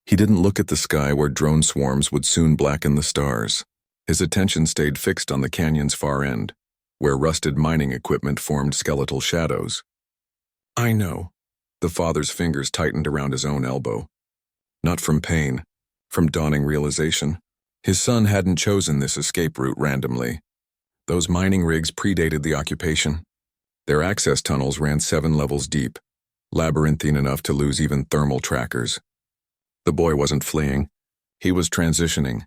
He didn't look at the sky where drone swarms would soon blacken the stars. His attention stayed fixed on the canyon's far end, where rusted mining equipment formed skeletal shadows. I know. The father's fingers tightened around his own elbow. Not from pain, from dawning realization. His son hadn't chosen this escape route randomly. Those mining rigs predated the occupation. Their access tunnels ran 7 levels deep, labyrinthine enough to lose even thermal trackers. The boy wasn't fleeing. He was transitioning.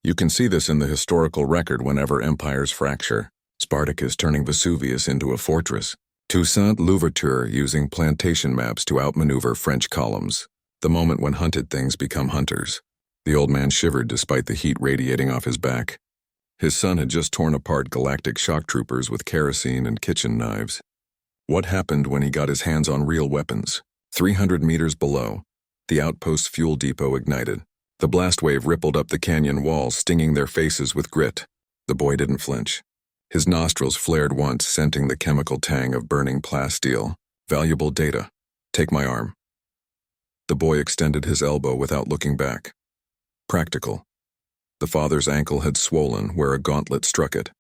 You can see this in the historical record whenever empires fracture. Spartacus turning Vesuvius into a fortress. Toussaint Louverture using plantation maps to outmaneuver French columns. The moment when hunted things become hunters. The old man shivered despite the heat radiating off his back. His son had just torn apart galactic shock troopers with kerosene and kitchen knives. What happened when he got his hands on real weapons? 300 meters below, the outpost's fuel depot ignited. The blast wave rippled up the canyon walls, stinging their faces with grit. The boy didn't flinch. His nostrils flared once, scenting the chemical tang of burning plasteel. Valuable data. Take my arm. The boy extended his elbow without looking back. Practical. The father's ankle had swollen where a gauntlet struck it.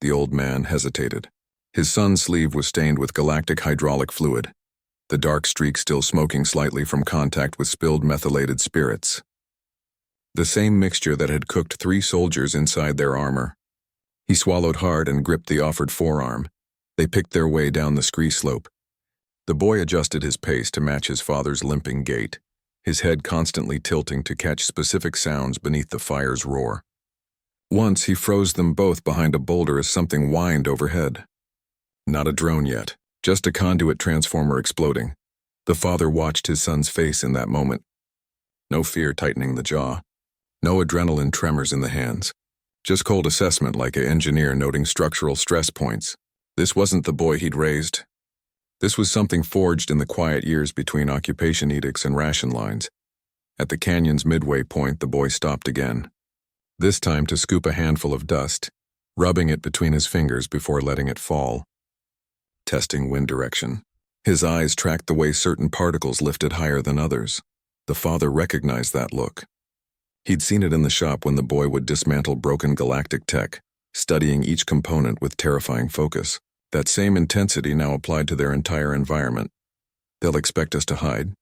The old man hesitated. His son's sleeve was stained with galactic hydraulic fluid, the dark streak still smoking slightly from contact with spilled methylated spirits. The same mixture that had cooked 3 soldiers inside their armor. He swallowed hard and gripped the offered forearm. They picked their way down the scree slope. The boy adjusted his pace to match his father's limping gait, his head constantly tilting to catch specific sounds beneath the fire's roar. Once he froze them both behind a boulder as something whined overhead. Not a drone yet, just a conduit transformer exploding. The father watched his son's face in that moment. No fear tightening the jaw. No adrenaline tremors in the hands. Just cold assessment like an engineer noting structural stress points. This wasn't the boy he'd raised. This was something forged in the quiet years between occupation edicts and ration lines. At the canyon's midway point, the boy stopped again. This time to scoop a handful of dust, rubbing it between his fingers before letting it fall. Testing wind direction. His eyes tracked the way certain particles lifted higher than others. The father recognized that look. He'd seen it in the shop when the boy would dismantle broken galactic tech, studying each component with terrifying focus. That same intensity now applied to their entire environment. They'll expect us to hide.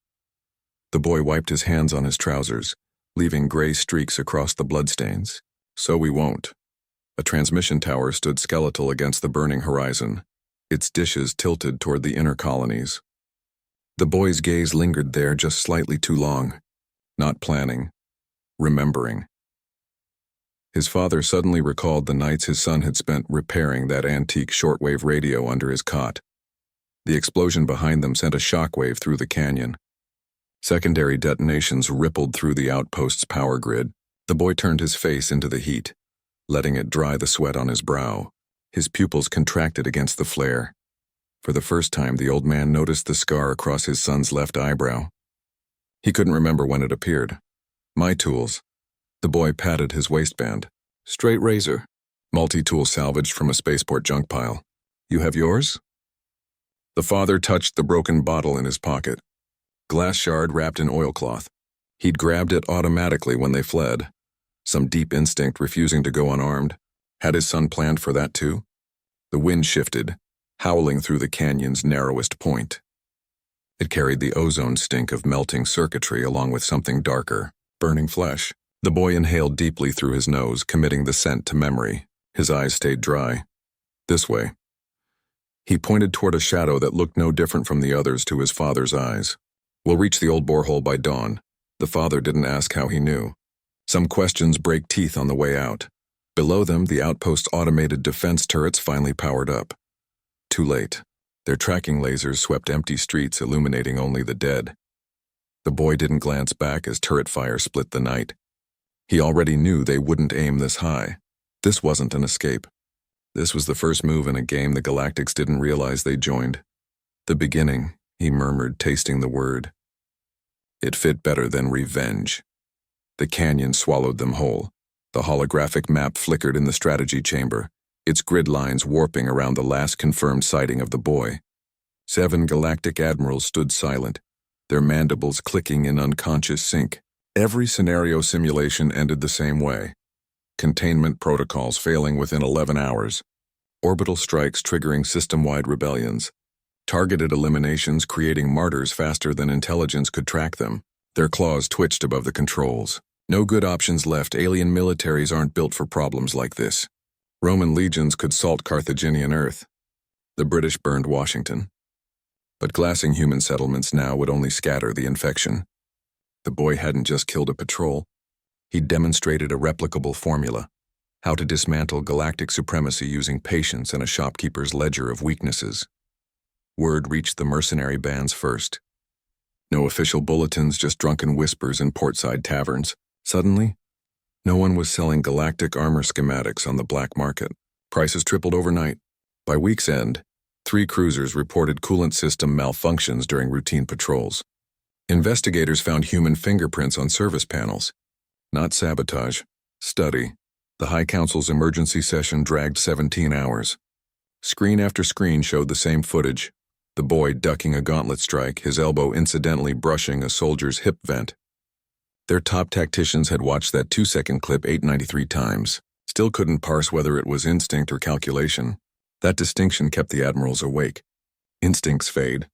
The boy wiped his hands on his trousers, leaving gray streaks across the bloodstains. So we won't. A transmission tower stood skeletal against the burning horizon, its dishes tilted toward the inner colonies. The boy's gaze lingered there just slightly too long, not planning, remembering. His father suddenly recalled the nights his son had spent repairing that antique shortwave radio under his cot. The explosion behind them sent a shockwave through the canyon. Secondary detonations rippled through the outpost's power grid. The boy turned his face into the heat, letting it dry the sweat on his brow. His pupils contracted against the flare. For the first time, the old man noticed the scar across his son's left eyebrow. He couldn't remember when it appeared. My tools. The boy patted his waistband. Straight razor. Multi-tool salvaged from a spaceport junk pile. You have yours? The father touched the broken bottle in his pocket. Glass shard wrapped in oilcloth. He'd grabbed it automatically when they fled. Some deep instinct refusing to go unarmed. Had his son planned for that too? The wind shifted, howling through the canyon's narrowest point. It carried the ozone stink of melting circuitry along with something darker, burning flesh. The boy inhaled deeply through his nose, committing the scent to memory. His eyes stayed dry. This way. He pointed toward a shadow that looked no different from the others to his father's eyes. We'll reach the old borehole by dawn. The father didn't ask how he knew. Some questions break teeth on the way out. Below them, the outpost's automated defense turrets finally powered up. Too late. Their tracking lasers swept empty streets, illuminating only the dead. The boy didn't glance back as turret fire split the night. He already knew they wouldn't aim this high. This wasn't an escape. This was the first move in a game the Galactics didn't realize they joined. The beginning, he murmured, tasting the word. It fit better than revenge. The canyon swallowed them whole. The holographic map flickered in the strategy chamber, its grid lines warping around the last confirmed sighting of the boy. 7 galactic admirals stood silent, their mandibles clicking in unconscious sync. Every scenario simulation ended the same way. Containment protocols failing within 11 hours. Orbital strikes triggering system-wide rebellions. Targeted eliminations creating martyrs faster than intelligence could track them. Their claws twitched above the controls. No good options left. Alien militaries aren't built for problems like this. Roman legions could salt Carthaginian earth. The British burned Washington. But glassing human settlements now would only scatter the infection. The boy hadn't just killed a patrol. He'd demonstrated a replicable formula. How to dismantle galactic supremacy using patience and a shopkeeper's ledger of weaknesses. Word reached the mercenary bands first. No official bulletins, just drunken whispers in portside taverns. Suddenly, no one was selling galactic armor schematics on the black market. Prices tripled overnight. By week's end, 3 cruisers reported coolant system malfunctions during routine patrols. Investigators found human fingerprints on service panels. Not sabotage, study. The High Council's emergency session dragged 17 hours. Screen after screen showed the same footage. The boy ducking a gauntlet strike, his elbow incidentally brushing a soldier's hip vent. Their top tacticians had watched that 2-second clip 893 times. Still couldn't parse whether it was instinct or calculation. That distinction kept the admirals awake. Instincts fade.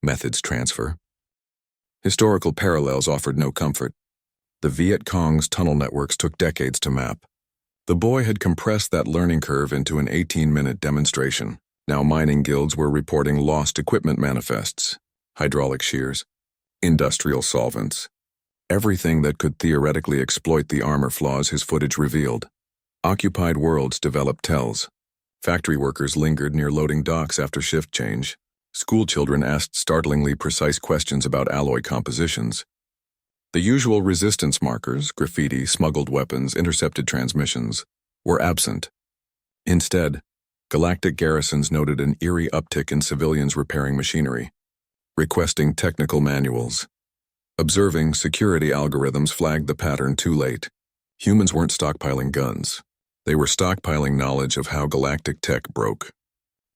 Methods transfer. Historical parallels offered no comfort. The Viet Cong's tunnel networks took decades to map. The boy had compressed that learning curve into an 18-minute demonstration. Now mining guilds were reporting lost equipment manifests, hydraulic shears, industrial solvents, everything that could theoretically exploit the armor flaws his footage revealed. Occupied worlds developed tells. Factory workers lingered near loading docks after shift change. School children asked startlingly precise questions about alloy compositions. The usual resistance markers, graffiti, smuggled weapons, intercepted transmissions, were absent. Instead, galactic garrisons noted an eerie uptick in civilians repairing machinery, requesting technical manuals. Observing security algorithms flagged the pattern too late. Humans weren't stockpiling guns. They were stockpiling knowledge of how galactic tech broke.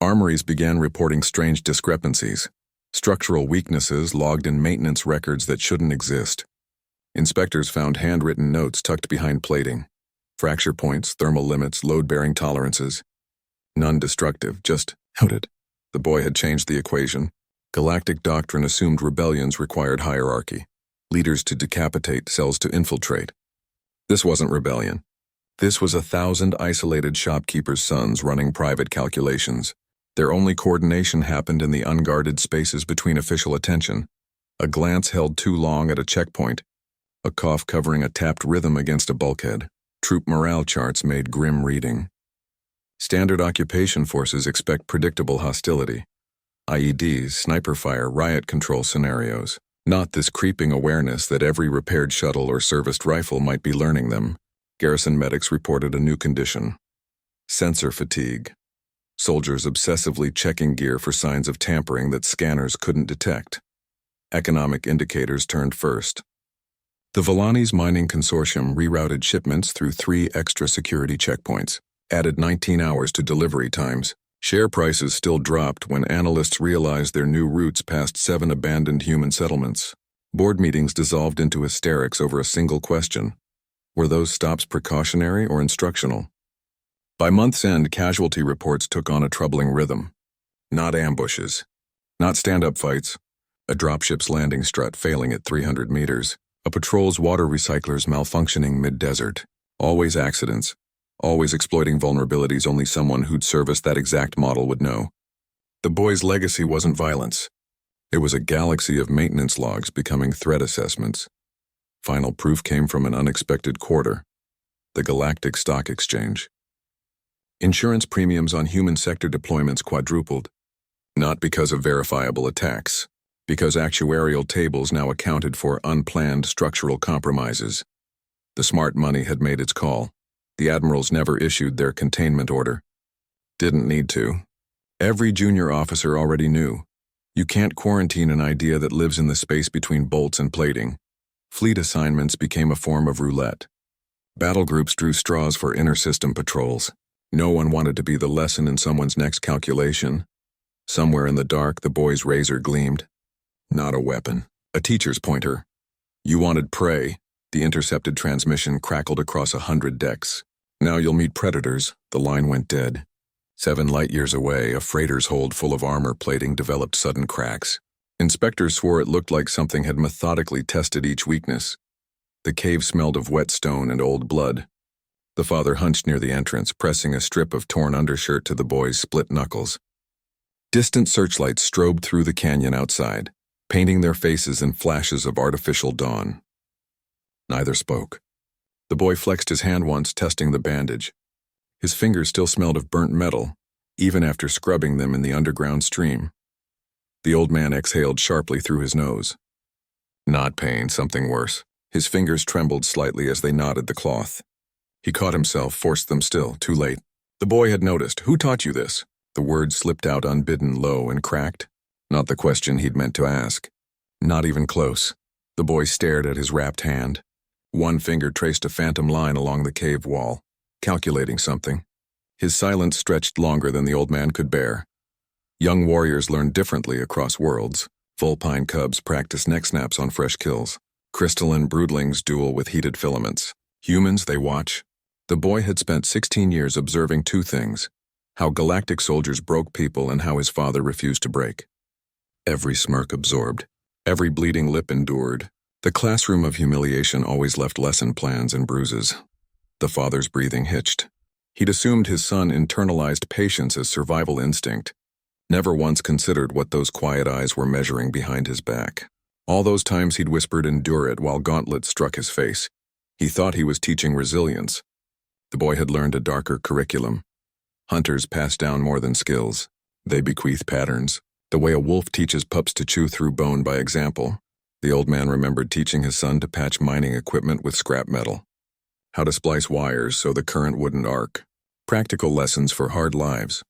Armories began reporting strange discrepancies, structural weaknesses logged in maintenance records that shouldn't exist. Inspectors found handwritten notes tucked behind plating. Fracture points, thermal limits, load-bearing tolerances. None destructive, just outed. The boy had changed the equation. Galactic doctrine assumed rebellions required hierarchy. Leaders to decapitate, cells to infiltrate. This wasn't rebellion. This was 1,000 isolated shopkeepers' sons running private calculations. Their only coordination happened in the unguarded spaces between official attention. A glance held too long at a checkpoint. A cough covering a tapped rhythm against a bulkhead. Troop morale charts made grim reading. Standard occupation forces expect predictable hostility. IEDs, sniper fire, riot control scenarios. Not this creeping awareness that every repaired shuttle or serviced rifle might be learning them. Garrison medics reported a new condition. Sensor fatigue. Soldiers obsessively checking gear for signs of tampering that scanners couldn't detect. Economic indicators turned first. The Volani's mining consortium rerouted shipments through 3 extra security checkpoints, added 19 hours to delivery times. Share prices still dropped when analysts realized their new routes passed 7 abandoned human settlements. Board meetings dissolved into hysterics over a single question. Were those stops precautionary or instructional? By month's end, casualty reports took on a troubling rhythm. Not ambushes. Not stand-up fights. A dropship's landing strut failing at 300 meters. A patrol's water recyclers malfunctioning mid-desert. Always accidents. Always exploiting vulnerabilities only someone who'd serviced that exact model would know. The boy's legacy wasn't violence. It was a galaxy of maintenance logs becoming threat assessments. Final proof came from an unexpected quarter. The Galactic Stock Exchange. Insurance premiums on human sector deployments quadrupled. Not because of verifiable attacks, because actuarial tables now accounted for unplanned structural compromises. The smart money had made its call. The admirals never issued their containment order. Didn't need to. Every junior officer already knew. You can't quarantine an idea that lives in the space between bolts and plating. Fleet assignments became a form of roulette. Battle groups drew straws for inter-system patrols. No one wanted to be the lesson in someone's next calculation. Somewhere in the dark, the boy's razor gleamed. Not a weapon. A teacher's pointer. You wanted prey. The intercepted transmission crackled across 100 decks. Now you'll meet predators. The line went dead. 7 light-years away, a freighter's hold full of armor plating developed sudden cracks. Inspectors swore it looked like something had methodically tested each weakness. The cave smelled of wet stone and old blood. The father hunched near the entrance, pressing a strip of torn undershirt to the boy's split knuckles. Distant searchlights strobed through the canyon outside, painting their faces in flashes of artificial dawn. Neither spoke. The boy flexed his hand once, testing the bandage. His fingers still smelled of burnt metal, even after scrubbing them in the underground stream. The old man exhaled sharply through his nose. Not pain, something worse. His fingers trembled slightly as they knotted the cloth. He caught himself, forced them still, too late. The boy had noticed. Who taught you this? The words slipped out unbidden, low and cracked. Not the question he'd meant to ask. Not even close. The boy stared at his wrapped hand. One finger traced a phantom line along the cave wall, calculating something. His silence stretched longer than the old man could bear. Young warriors learned differently across worlds. Vulpine cubs practice neck snaps on fresh kills. Crystalline broodlings duel with heated filaments. Humans, they watch. The boy had spent 16 years observing 2 things: how galactic soldiers broke people and how his father refused to break. Every smirk absorbed. Every bleeding lip endured. The classroom of humiliation always left lesson plans and bruises. The father's breathing hitched. He'd assumed his son internalized patience as survival instinct. Never once considered what those quiet eyes were measuring behind his back. All those times he'd whispered "endure it" while gauntlets struck his face. He thought he was teaching resilience. The boy had learned a darker curriculum. Hunters pass down more than skills. They bequeath patterns, the way a wolf teaches pups to chew through bone by example. The old man remembered teaching his son to patch mining equipment with scrap metal, how to splice wires so the current wouldn't arc. Practical lessons for hard lives.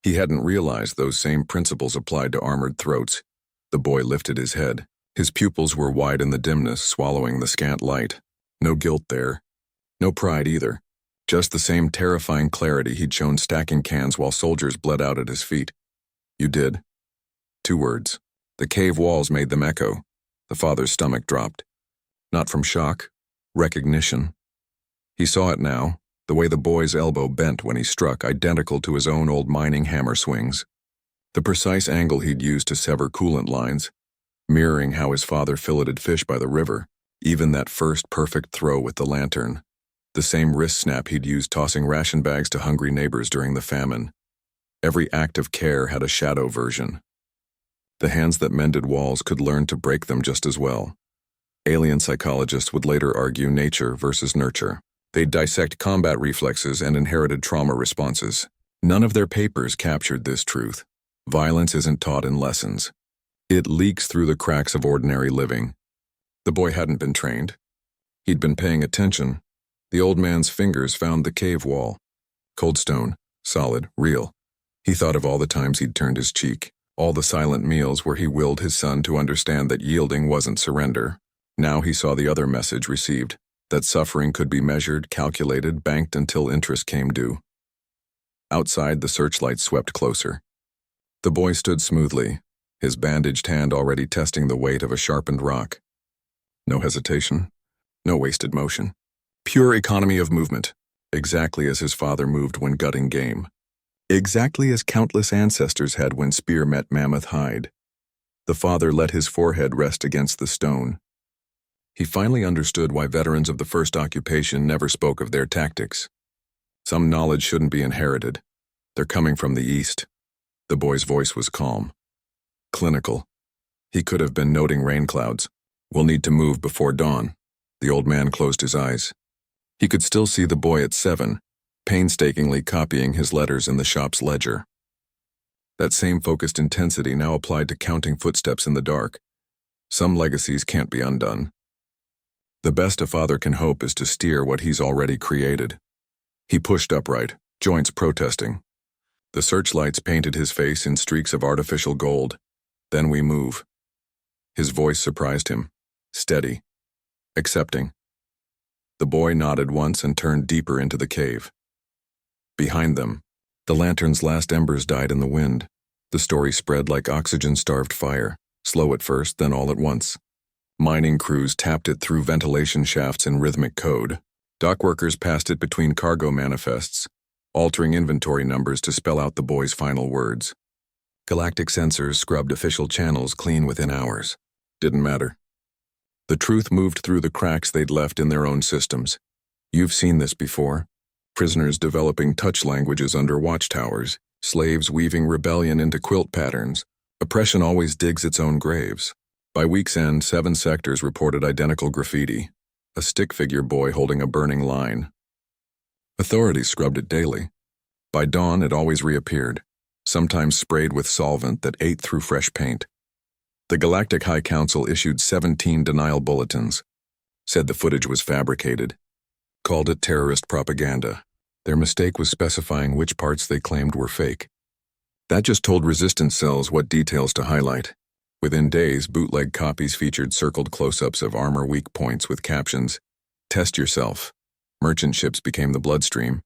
He hadn't realized those same principles applied to armored throats. The boy lifted his head. His pupils were wide in the dimness, swallowing the scant light. No guilt there. No pride either. Just the same terrifying clarity he'd shown stacking cans while soldiers bled out at his feet. "You did." 2 words. The cave walls made them echo. The father's stomach dropped. Not from shock. Recognition. He saw it now, the way the boy's elbow bent when he struck, identical to his own old mining hammer swings. The precise angle he'd used to sever coolant lines, mirroring how his father filleted fish by the river. Even that first perfect throw with the lantern. The same wrist snap he'd used tossing ration bags to hungry neighbors during the famine. Every act of care had a shadow version. The hands that mended walls could learn to break them just as well. Alien psychologists would later argue nature versus nurture. They'd dissect combat reflexes and inherited trauma responses. None of their papers captured this truth. Violence isn't taught in lessons. It leaks through the cracks of ordinary living. The boy hadn't been trained. He'd been paying attention. The old man's fingers found the cave wall. Cold stone, solid, real. He thought of all the times he'd turned his cheek. All the silent meals where he willed his son to understand that yielding wasn't surrender. Now he saw the other message received, that suffering could be measured, calculated, banked until interest came due. Outside, the searchlight swept closer. The boy stood smoothly, his bandaged hand already testing the weight of a sharpened rock. No hesitation, no wasted motion. Pure economy of movement, exactly as his father moved when gutting game. Exactly as countless ancestors had when spear met mammoth hide. The father let his forehead rest against the stone. He finally understood why veterans of the first occupation never spoke of their tactics. Some knowledge shouldn't be inherited. They're coming from the east. The boy's voice was calm. Clinical. He could have been noting rain clouds. "We'll need to move before dawn." The old man closed his eyes. He could still see the boy at 7, painstakingly copying his letters in the shop's ledger. That same focused intensity now applied to counting footsteps in the dark. Some legacies can't be undone. The best a father can hope is to steer what he's already created. He pushed upright, joints protesting. The searchlights painted his face in streaks of artificial gold. "Then we move." His voice surprised him. Steady. Accepting. The boy nodded once and turned deeper into the cave. Behind them, the lantern's last embers died in the wind. The story spread like oxygen-starved fire, slow at first, then all at once. Mining crews tapped it through ventilation shafts in rhythmic code. Dock workers passed it between cargo manifests, altering inventory numbers to spell out the boy's final words. Galactic sensors scrubbed official channels clean within hours. Didn't matter. The truth moved through the cracks they'd left in their own systems. You've seen this before. Prisoners developing touch languages under watchtowers, slaves weaving rebellion into quilt patterns. Oppression always digs its own graves. By week's end, 7 sectors reported identical graffiti. A stick figure boy holding a burning line. Authorities scrubbed it daily. By dawn, it always reappeared, sometimes sprayed with solvent that ate through fresh paint. The Galactic High Council issued 17 denial bulletins, said the footage was fabricated, called it terrorist propaganda. Their mistake was specifying which parts they claimed were fake. That just told resistance cells what details to highlight. Within days, bootleg copies featured circled close-ups of armor weak points with captions, "Test yourself." Merchant ships became the bloodstream.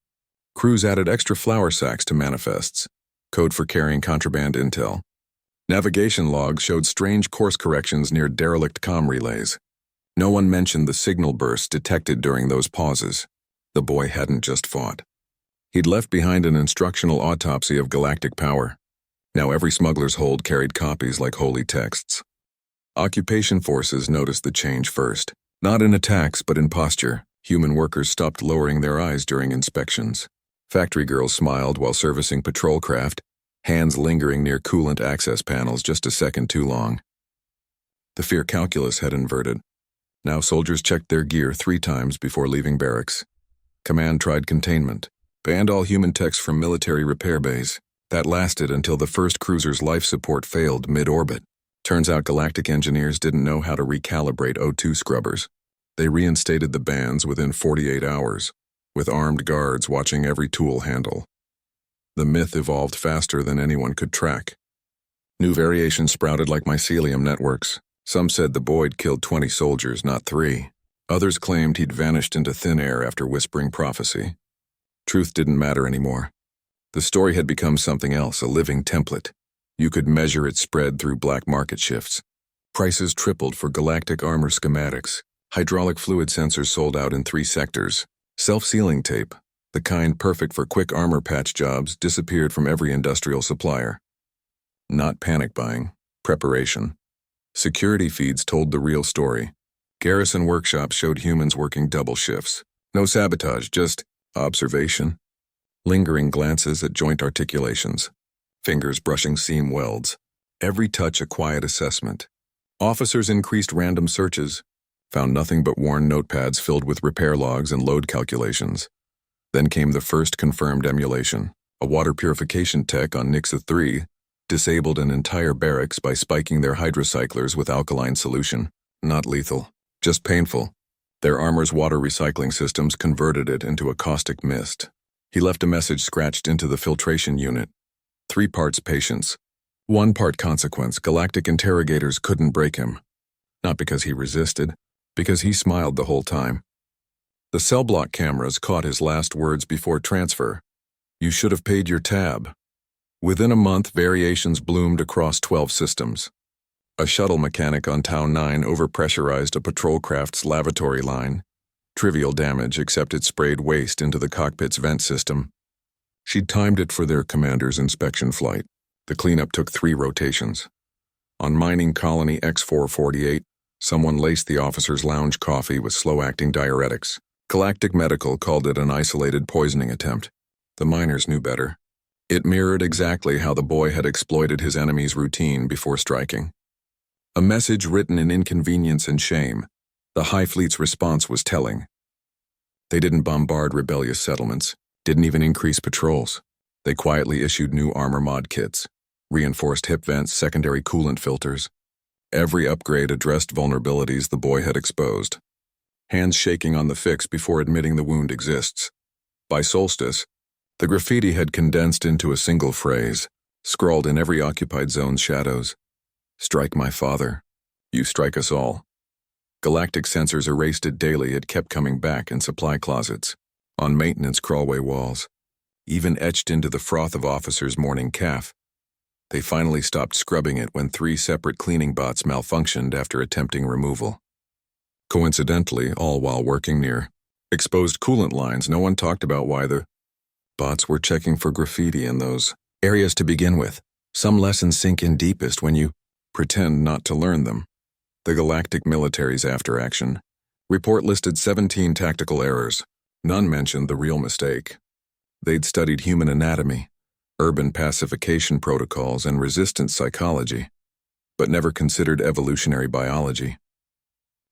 Crews added extra flour sacks to manifests, code for carrying contraband intel. Navigation logs showed strange course corrections near derelict comm relays. No one mentioned the signal bursts detected during those pauses. The boy hadn't just fought. He'd left behind an instructional autopsy of galactic power. Now every smuggler's hold carried copies like holy texts. Occupation forces noticed the change first. Not in attacks, but in posture. Human workers stopped lowering their eyes during inspections. Factory girls smiled while servicing patrol craft. hands lingering near coolant access panels just a second too long. The fear calculus had inverted. Now soldiers checked their gear 3 times before leaving barracks. Command tried containment, banned all human techs from military repair bays. That lasted until the first cruiser's life support failed mid-orbit. Turns out galactic engineers didn't know how to recalibrate O2 scrubbers. They reinstated the bans within 48 hours, with armed guards watching every tool handle. The myth evolved faster than anyone could track. New variations sprouted like mycelium networks. Some said the Boyd killed 20 soldiers, not 3. Others claimed he'd vanished into thin air after whispering prophecy. Truth didn't matter anymore. The story had become something else, a living template. You could measure its spread through black market shifts. Prices tripled for galactic armor schematics. Hydraulic fluid sensors sold out in 3 sectors. Self-sealing tape, the kind perfect for quick armor patch jobs, disappeared from every industrial supplier. Not panic buying, preparation. Security feeds told the real story. Garrison workshops showed humans working double shifts. No sabotage, just observation. Lingering glances at joint articulations. Fingers brushing seam welds. Every touch a quiet assessment. Officers increased random searches. Found nothing but worn notepads filled with repair logs and load calculations. Then came the first confirmed emulation. A water purification tech on Nixa 3 disabled an entire barracks by spiking their hydrocyclers with alkaline solution. Not lethal, just painful. Their armor's water recycling systems converted it into a caustic mist. He left a message scratched into the filtration unit. 3 parts patience, 1 part consequence. Galactic interrogators couldn't break him. Not because he resisted, because he smiled the whole time. The cell block cameras caught his last words before transfer. You should have paid your tab. Within a month, variations bloomed across 12 systems. A shuttle mechanic on Tau 9 overpressurized a patrol craft's lavatory line. Trivial damage, except it sprayed waste into the cockpit's vent system. She'd timed it for their commander's inspection flight. The cleanup took 3 rotations. On mining colony X448, someone laced the officer's lounge coffee with slow-acting diuretics. Galactic Medical called it an isolated poisoning attempt. The miners knew better. It mirrored exactly how the boy had exploited his enemy's routine before striking. A message written in inconvenience and shame. The High Fleet's response was telling. They didn't bombard rebellious settlements, didn't even increase patrols. They quietly issued new armor mod kits, reinforced hip vents, secondary coolant filters. Every upgrade addressed vulnerabilities the boy had exposed. Hands shaking on the fix before admitting the wound exists. By solstice, the graffiti had condensed into a single phrase, scrawled in every occupied zone's shadows. Strike my father. You strike us all. Galactic sensors erased it daily. It kept coming back in supply closets, on maintenance crawlway walls, even etched into the froth of officers' morning caf. They finally stopped scrubbing it when 3 separate cleaning bots malfunctioned after attempting removal. Coincidentally, all while working near exposed coolant lines, no one talked about why the bots were checking for graffiti in those areas to begin with. Some lessons sink in deepest when you pretend not to learn them. The Galactic Military's after-action report listed 17 tactical errors. None mentioned the real mistake. They'd studied human anatomy, urban pacification protocols, and resistance psychology, but never considered evolutionary biology.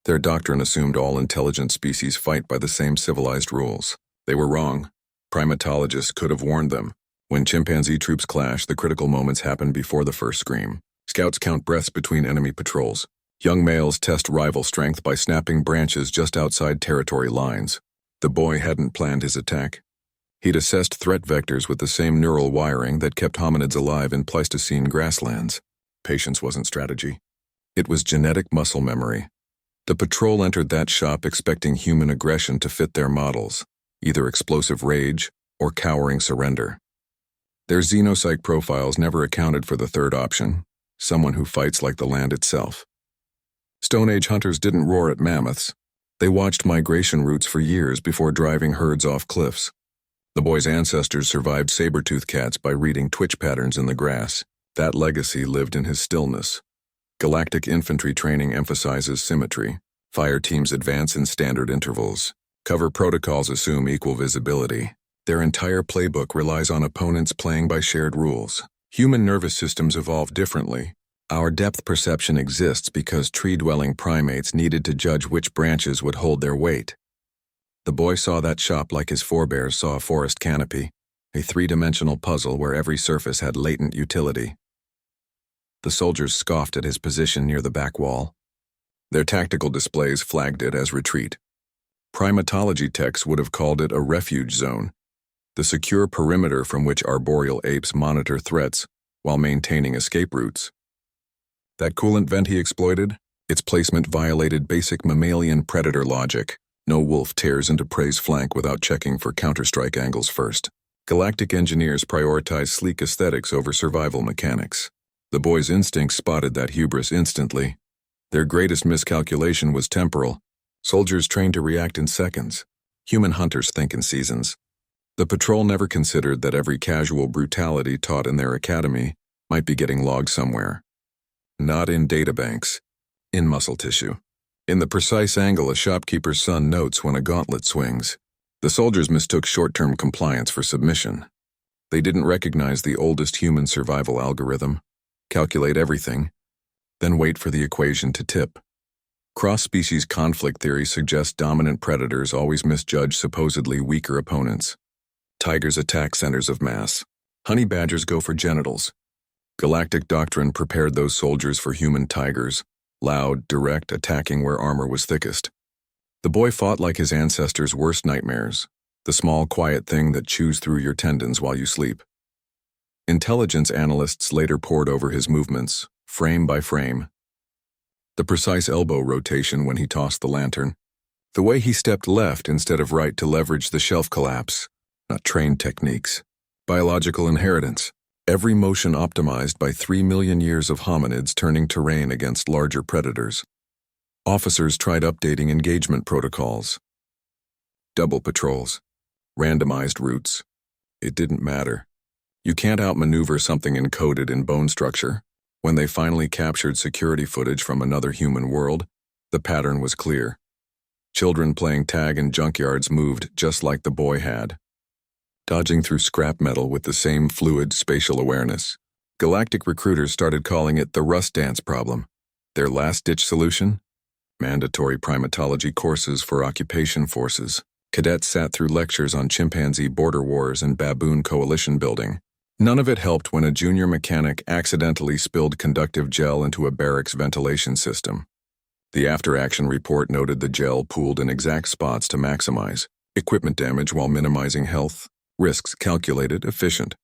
Their doctrine assumed all intelligent species fight by the same civilized rules. They were wrong. Primatologists could have warned them. When chimpanzee troops clash, the critical moments happen before the first scream. Scouts count breaths between enemy patrols. Young males test rival strength by snapping branches just outside territory lines. The boy hadn't planned his attack. He'd assessed threat vectors with the same neural wiring that kept hominids alive in Pleistocene grasslands. Patience wasn't strategy. It was genetic muscle memory. The patrol entered that shop expecting human aggression to fit their models, either explosive rage or cowering surrender. Their xenopsych profiles never accounted for the third option, someone who fights like the land itself. Stone Age hunters didn't roar at mammoths. They watched migration routes for years before driving herds off cliffs. The boy's ancestors survived saber-toothed cats by reading twitch patterns in the grass. That legacy lived in his stillness. Galactic infantry training emphasizes symmetry. Fire teams advance in standard intervals. Cover protocols assume equal visibility. Their entire playbook relies on opponents playing by shared rules. Human nervous systems evolve differently. Our depth perception exists because tree-dwelling primates needed to judge which branches would hold their weight. The boy saw that shop like his forebears saw a forest canopy, a three-dimensional puzzle where every surface had latent utility. The soldiers scoffed at his position near the back wall. Their tactical displays flagged it as retreat. Primatology texts would have called it a refuge zone, the secure perimeter from which arboreal apes monitor threats while maintaining escape routes. That coolant vent he exploited, its placement violated basic mammalian predator logic. No wolf tears into prey's flank without checking for counterstrike angles first. Galactic engineers prioritize sleek aesthetics over survival mechanics. The boy's instincts spotted that hubris instantly. Their greatest miscalculation was temporal. Soldiers trained to react in seconds. Human hunters think in seasons. The patrol never considered that every casual brutality taught in their academy might be getting logged somewhere. Not in databanks, in muscle tissue. In the precise angle a shopkeeper's son notes when a gauntlet swings. The soldiers mistook short-term compliance for submission. They didn't recognize the oldest human survival algorithm: calculate everything, then wait for the equation to tip. Cross-species conflict theory suggests dominant predators always misjudge supposedly weaker opponents. Tigers attack centers of mass. Honey badgers go for genitals. Galactic doctrine prepared those soldiers for human tigers, loud, direct, attacking where armor was thickest. The boy fought like his ancestors' worst nightmares, the small, quiet thing that chews through your tendons while you sleep. Intelligence analysts later pored over his movements, frame by frame. The precise elbow rotation when he tossed the lantern. The way he stepped left instead of right to leverage the shelf collapse. Not trained techniques. Biological inheritance. Every motion optimized by 3 million years of hominids turning terrain against larger predators. Officers tried updating engagement protocols. Double patrols. Randomized routes. It didn't matter. You can't outmaneuver something encoded in bone structure. When they finally captured security footage from another human world, the pattern was clear. Children playing tag in junkyards moved just like the boy had, dodging through scrap metal with the same fluid spatial awareness. Galactic recruiters started calling it the Rust Dance problem. Their last-ditch solution? Mandatory primatology courses for occupation forces. Cadets sat through lectures on chimpanzee border wars and baboon coalition building. None of it helped when a junior mechanic accidentally spilled conductive gel into a barracks ventilation system. The after-action report noted the gel pooled in exact spots to maximize equipment damage while minimizing health. Risks calculated, efficient.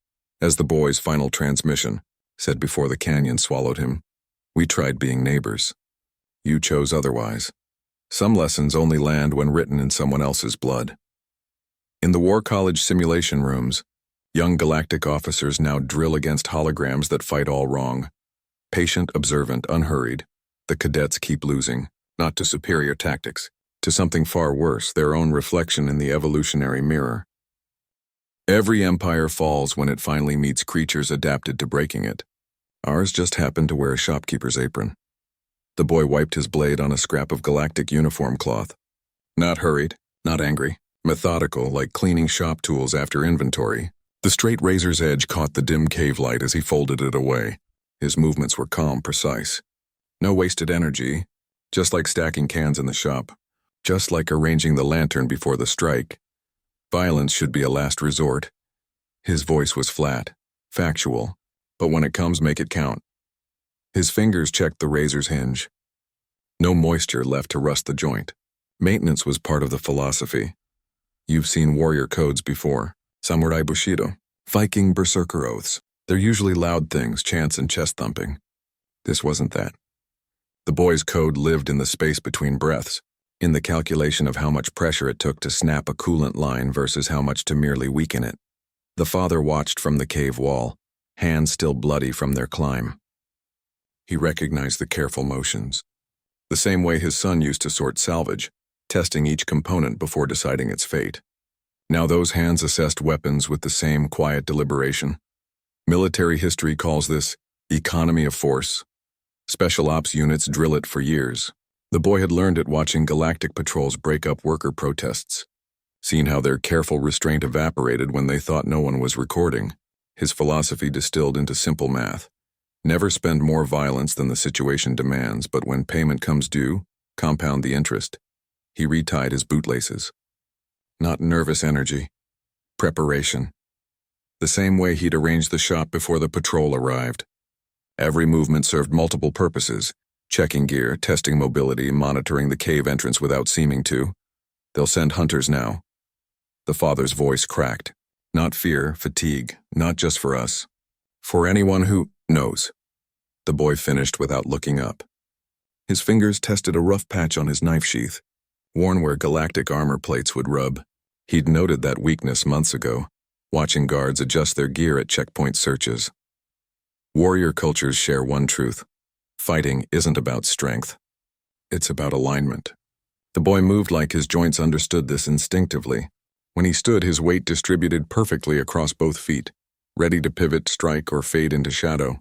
As the boy's final transmission said before the canyon swallowed him, "We tried being neighbors. You chose otherwise." Some lessons only land when written in someone else's blood. In the War College simulation rooms, young galactic officers now drill against holograms that fight all wrong. Patient, observant, unhurried, the cadets keep losing, not to superior tactics, to something far worse, their own reflection in the evolutionary mirror. Every empire falls when it finally meets creatures adapted to breaking it. Ours just happened to wear a shopkeeper's apron. The boy wiped his blade on a scrap of galactic uniform cloth. Not hurried, not angry, methodical like cleaning shop tools after inventory. The straight razor's edge caught the dim cave light as he folded it away. His movements were calm, precise. No wasted energy, just like stacking cans in the shop, just like arranging the lantern before the strike. Violence should be a last resort. His voice was flat, factual, but when it comes, make it count. His fingers checked the razor's hinge. No moisture left to rust the joint. Maintenance was part of the philosophy. You've seen warrior codes before. Samurai Bushido. Viking berserker oaths. They're usually loud things, chants and chest thumping. This wasn't that. The boy's code lived in the space between breaths, in the calculation of how much pressure it took to snap a coolant line versus how much to merely weaken it. The father watched from the cave wall, hands still bloody from their climb. He recognized the careful motions, the same way his son used to sort salvage, testing each component before deciding its fate. Now those hands assessed weapons with the same quiet deliberation. Military history calls this economy of force. Special ops units drill it for years. The boy had learned it watching galactic patrols break up worker protests, seen how their careful restraint evaporated when they thought no one was recording. His philosophy distilled into simple math. Never spend more violence than the situation demands, but when payment comes due, compound the interest. He retied his bootlaces. Not nervous energy. Preparation. The same way he'd arranged the shop before the patrol arrived. Every movement served multiple purposes: checking gear, testing mobility, monitoring the cave entrance without seeming to. They'll send hunters now. The father's voice cracked. Not fear, fatigue, not just for us. For anyone who knows. The boy finished without looking up. His fingers tested a rough patch on his knife sheath, worn where galactic armor plates would rub. He'd noted that weakness months ago, watching guards adjust their gear at checkpoint searches. Warrior cultures share one truth. Fighting isn't about strength. It's about alignment. The boy moved like his joints understood this instinctively. When he stood, his weight distributed perfectly across both feet, ready to pivot, strike, or fade into shadow.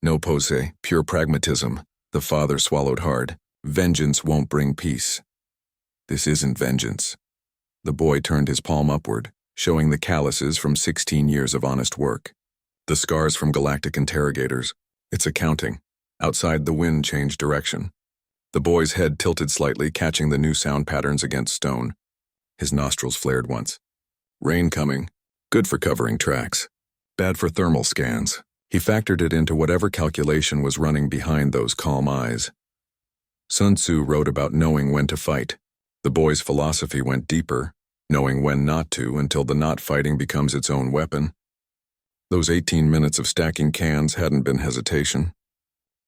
No pose, pure pragmatism. The father swallowed hard. Vengeance won't bring peace. This isn't vengeance. The boy turned his palm upward, showing the calluses from 16 years of honest work. The scars from galactic interrogators. It's accounting. Outside, the wind changed direction. The boy's head tilted slightly, catching the new sound patterns against stone. His nostrils flared once. Rain coming. Good for covering tracks. Bad for thermal scans. He factored it into whatever calculation was running behind those calm eyes. Sun Tzu wrote about knowing when to fight. The boy's philosophy went deeper, knowing when not to until the not fighting becomes its own weapon. Those 18 minutes of stacking cans hadn't been hesitation.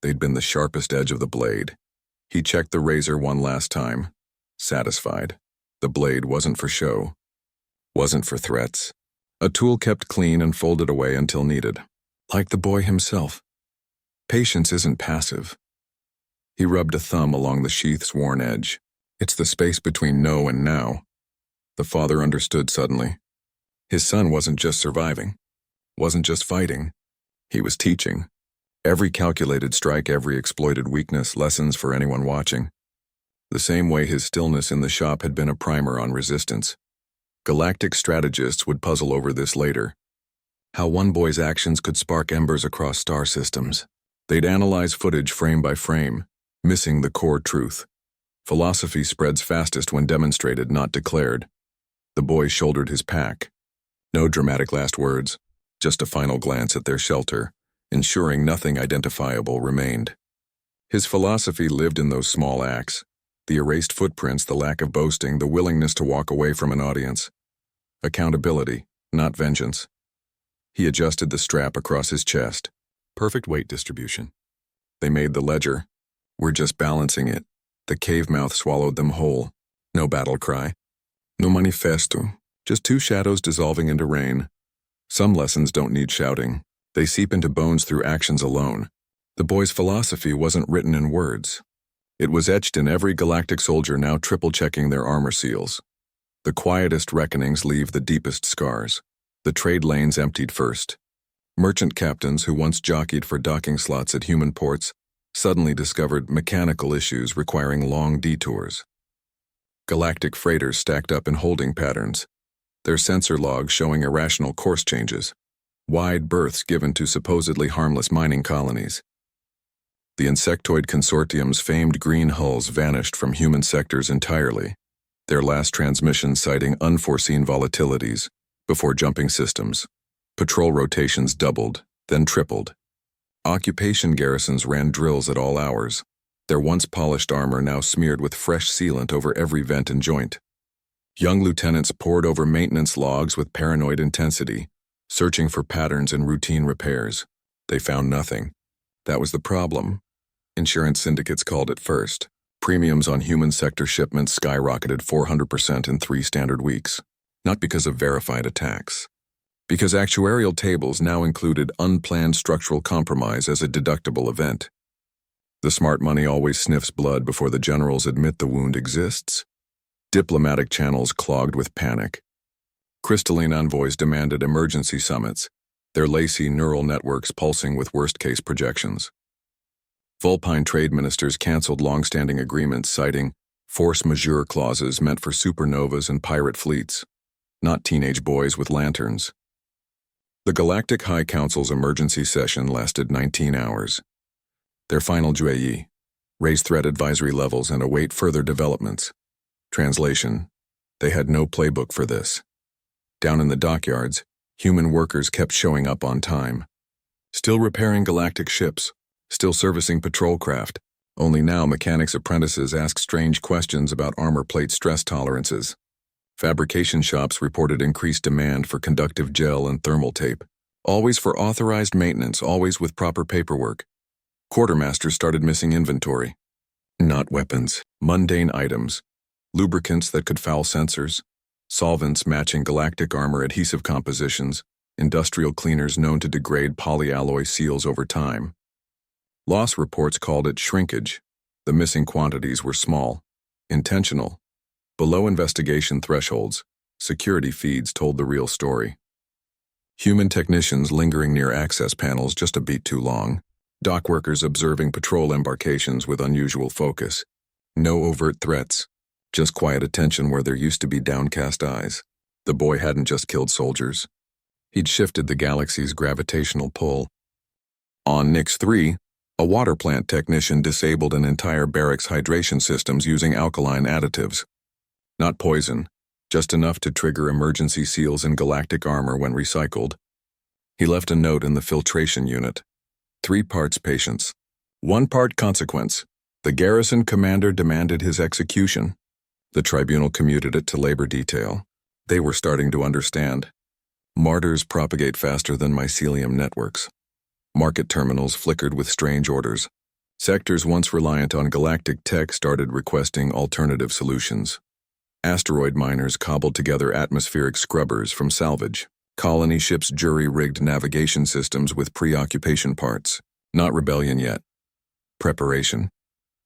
They'd been the sharpest edge of the blade. He checked the razor one last time, satisfied. The blade wasn't for show, wasn't for threats. A tool kept clean and folded away until needed. Like the boy himself. Patience isn't passive. He rubbed a thumb along the sheath's worn edge. It's the space between no and now. The father understood suddenly. His son wasn't just surviving, wasn't just fighting. He was teaching. Every calculated strike, every exploited weakness, lessons for anyone watching. The same way his stillness in the shop had been a primer on resistance. Galactic strategists would puzzle over this later. How one boy's actions could spark embers across star systems. They'd analyze footage frame by frame, missing the core truth. Philosophy spreads fastest when demonstrated, not declared. The boy shouldered his pack. No dramatic last words, just a final glance at their shelter, ensuring nothing identifiable remained. His philosophy lived in those small acts, the erased footprints, the lack of boasting, the willingness to walk away from an audience. Accountability, not vengeance. He adjusted the strap across his chest. Perfect weight distribution. They made the ledger. We're just balancing it. The cave mouth swallowed them whole. No battle cry. No manifesto. Just two shadows dissolving into rain. Some lessons don't need shouting. They seep into bones through actions alone. The boy's philosophy wasn't written in words. It was etched in every galactic soldier now triple-checking their armor seals. The quietest reckonings leave the deepest scars. The trade lanes emptied first. Merchant captains who once jockeyed for docking slots at human ports suddenly discovered mechanical issues requiring long detours. Galactic freighters stacked up in holding patterns, their sensor logs showing irrational course changes, wide berths given to supposedly harmless mining colonies. The insectoid consortium's famed green hulls vanished from human sectors entirely, their last transmission citing unforeseen volatilities before jumping systems. Patrol rotations doubled, then tripled. Occupation garrisons ran drills at all hours, their once polished armor now smeared with fresh sealant over every vent and joint. Young lieutenants pored over maintenance logs with paranoid intensity, searching for patterns in routine repairs. They found nothing. That was the problem. Insurance syndicates called it first. Premiums on human sector shipments skyrocketed 400% in 3 standard weeks. Not because of verified attacks. Because actuarial tables now included unplanned structural compromise as a deductible event. The smart money always sniffs blood before the generals admit the wound exists. Diplomatic channels clogged with panic. Crystalline envoys demanded emergency summits, their lacy neural networks pulsing with worst-case projections. Vulpine trade ministers canceled long-standing agreements citing force majeure clauses meant for supernovas and pirate fleets, not teenage boys with lanterns. The Galactic High Council's emergency session lasted 19 hours. Their final GUE: raise threat advisory levels and await further developments. Translation: they had no playbook for this. Down in the dockyards, human workers kept showing up on time. Still repairing galactic ships, still servicing patrol craft, only now mechanics' apprentices ask strange questions about armor plate stress tolerances. Fabrication shops reported increased demand for conductive gel and thermal tape, always for authorized maintenance, always with proper paperwork. Quartermasters started missing inventory. Not weapons, mundane items, lubricants that could foul sensors, solvents matching galactic armor adhesive compositions, industrial cleaners known to degrade polyalloy seals over time. Loss reports called it shrinkage. The missing quantities were small, intentional. Below investigation thresholds, security feeds told the real story. Human technicians lingering near access panels just a beat too long. Dock workers observing patrol embarkations with unusual focus. No overt threats, just quiet attention where there used to be downcast eyes. The boy hadn't just killed soldiers. He'd shifted the galaxy's gravitational pull. On Nix 3, a water plant technician disabled an entire barracks hydration systems using alkaline additives. Not poison, just enough to trigger emergency seals in galactic armor when recycled. He left a note in the filtration unit. 3 parts patience, 1 part consequence. The garrison commander demanded his execution. The tribunal commuted it to labor detail. They were starting to understand. Martyrs propagate faster than mycelium networks. Market terminals flickered with strange orders. Sectors once reliant on galactic tech started requesting alternative solutions. Asteroid miners cobbled together atmospheric scrubbers from salvage. Colony ships jury-rigged navigation systems with preoccupation parts. Not rebellion yet. Preparation.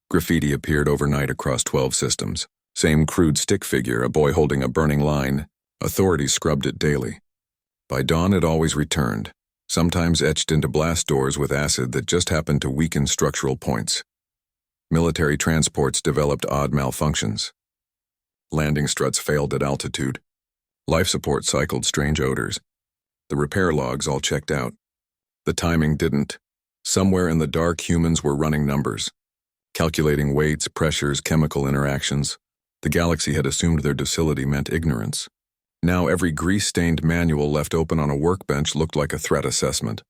Graffiti appeared overnight across 12 systems. Same crude stick figure, a boy holding a burning line. Authorities scrubbed it daily. By dawn it always returned, sometimes etched into blast doors with acid that just happened to weaken structural points. Military transports developed odd malfunctions. Landing struts failed at altitude. Life support cycled strange odors. The repair logs all checked out. The timing didn't. Somewhere in the dark, humans were running numbers, calculating weights, pressures, chemical interactions. The galaxy had assumed their docility meant ignorance. Now every grease-stained manual left open on a workbench looked like a threat assessment.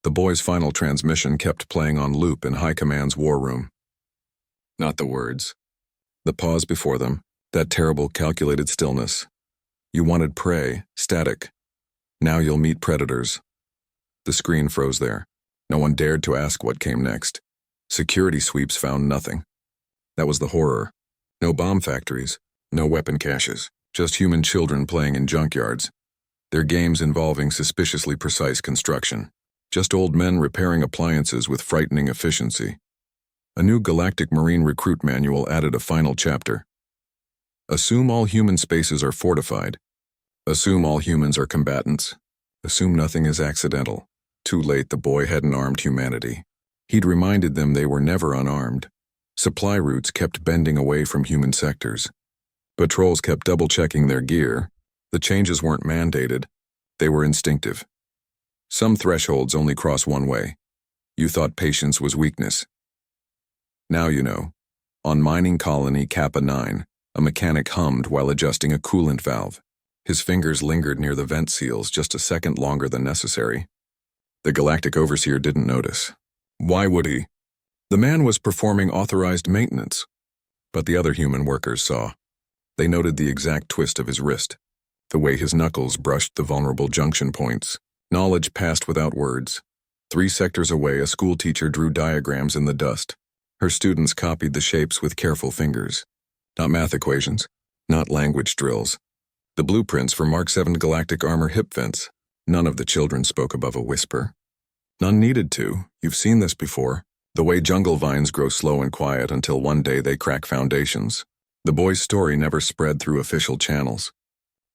The boy's final transmission kept playing on loop in High Command's war room. Not the words. The pause before them, that terrible calculated stillness. You wanted prey, static. Now you'll meet predators. The screen froze there. No one dared to ask what came next. Security sweeps found nothing. That was the horror. No bomb factories, no weapon caches, just human children playing in junkyards. Their games involving suspiciously precise construction. Just old men repairing appliances with frightening efficiency. A new Galactic Marine Recruit Manual added a final chapter. Assume all human spaces are fortified. Assume all humans are combatants. Assume nothing is accidental. Too late, the boy hadn't armed humanity. He'd reminded them they were never unarmed. Supply routes kept bending away from human sectors. Patrols kept double-checking their gear. The changes weren't mandated. They were instinctive. Some thresholds only cross one way. You thought patience was weakness. Now you know. On mining colony Kappa 9, a mechanic hummed while adjusting a coolant valve. His fingers lingered near the vent seals just a second longer than necessary. The Galactic Overseer didn't notice. Why would he? The man was performing authorized maintenance. But the other human workers saw. They noted the exact twist of his wrist, the way his knuckles brushed the vulnerable junction points. Knowledge passed without words. 3 sectors away, a schoolteacher drew diagrams in the dust. Her students copied the shapes with careful fingers. Not math equations, not language drills. The blueprints for Mark 7 galactic armor hip vents. None of the children spoke above a whisper. None needed to. You've seen this before. The way jungle vines grow slow and quiet until one day they crack foundations. The boy's story never spread through official channels.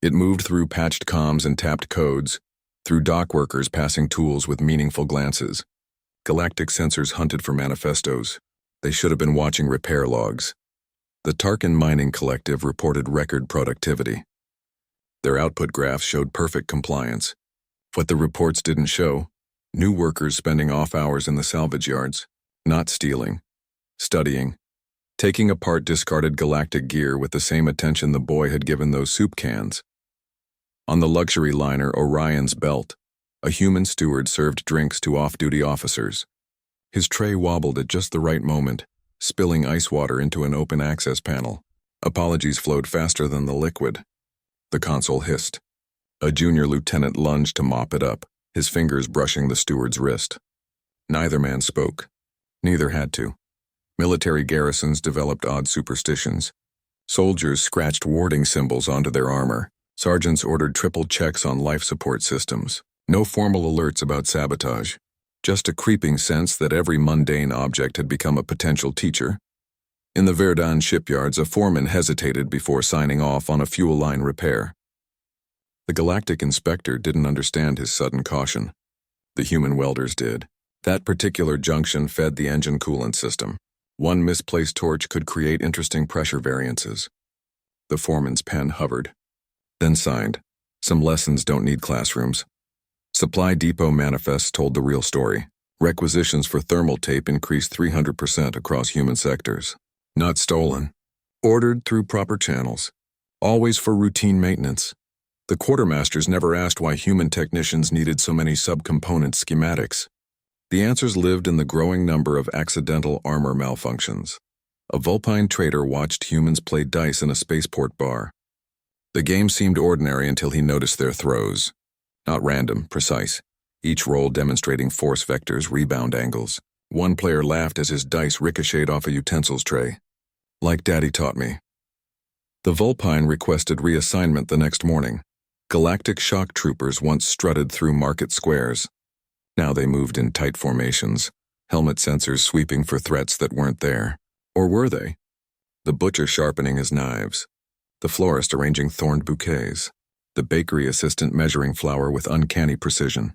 It moved through patched comms and tapped codes, through dock workers passing tools with meaningful glances. Galactic sensors hunted for manifestos. They should have been watching repair logs. The Tarkin Mining Collective reported record productivity. Their output graphs showed perfect compliance. What the reports didn't show, new workers spending off hours in the salvage yards, not stealing, studying, taking apart discarded galactic gear with the same attention the boy had given those soup cans. On the luxury liner Orion's Belt, a human steward served drinks to off-duty officers. His tray wobbled at just the right moment, spilling ice water into an open access panel. Apologies flowed faster than the liquid. The console hissed. A junior lieutenant lunged to mop it up, his fingers brushing the steward's wrist. Neither man spoke. Neither had to. Military garrisons developed odd superstitions. Soldiers scratched warding symbols onto their armor. Sergeants ordered triple checks on life support systems. No formal alerts about sabotage. Just a creeping sense that every mundane object had become a potential teacher. In the Verdun shipyards, a foreman hesitated before signing off on a fuel line repair. The galactic inspector didn't understand his sudden caution. The human welders did. That particular junction fed the engine coolant system. One misplaced torch could create interesting pressure variances. The foreman's pen hovered. Then signed. Some lessons don't need classrooms. Supply Depot manifests told the real story. Requisitions for thermal tape increased 300% across human sectors. Not stolen. Ordered through proper channels. Always for routine maintenance. The quartermasters never asked why human technicians needed so many subcomponent schematics. The answers lived in the growing number of accidental armor malfunctions. A Vulpine trader watched humans play dice in a spaceport bar. The game seemed ordinary until he noticed their throws. Not random, precise. Each roll demonstrating force vectors, rebound angles. One player laughed as his dice ricocheted off a utensils tray. Like Daddy taught me. The Vulpine requested reassignment the next morning. Galactic shock troopers once strutted through market squares. Now they moved in tight formations, helmet sensors sweeping for threats that weren't there. Or were they? The butcher sharpening his knives. The florist arranging thorned bouquets. The bakery assistant measuring flour with uncanny precision.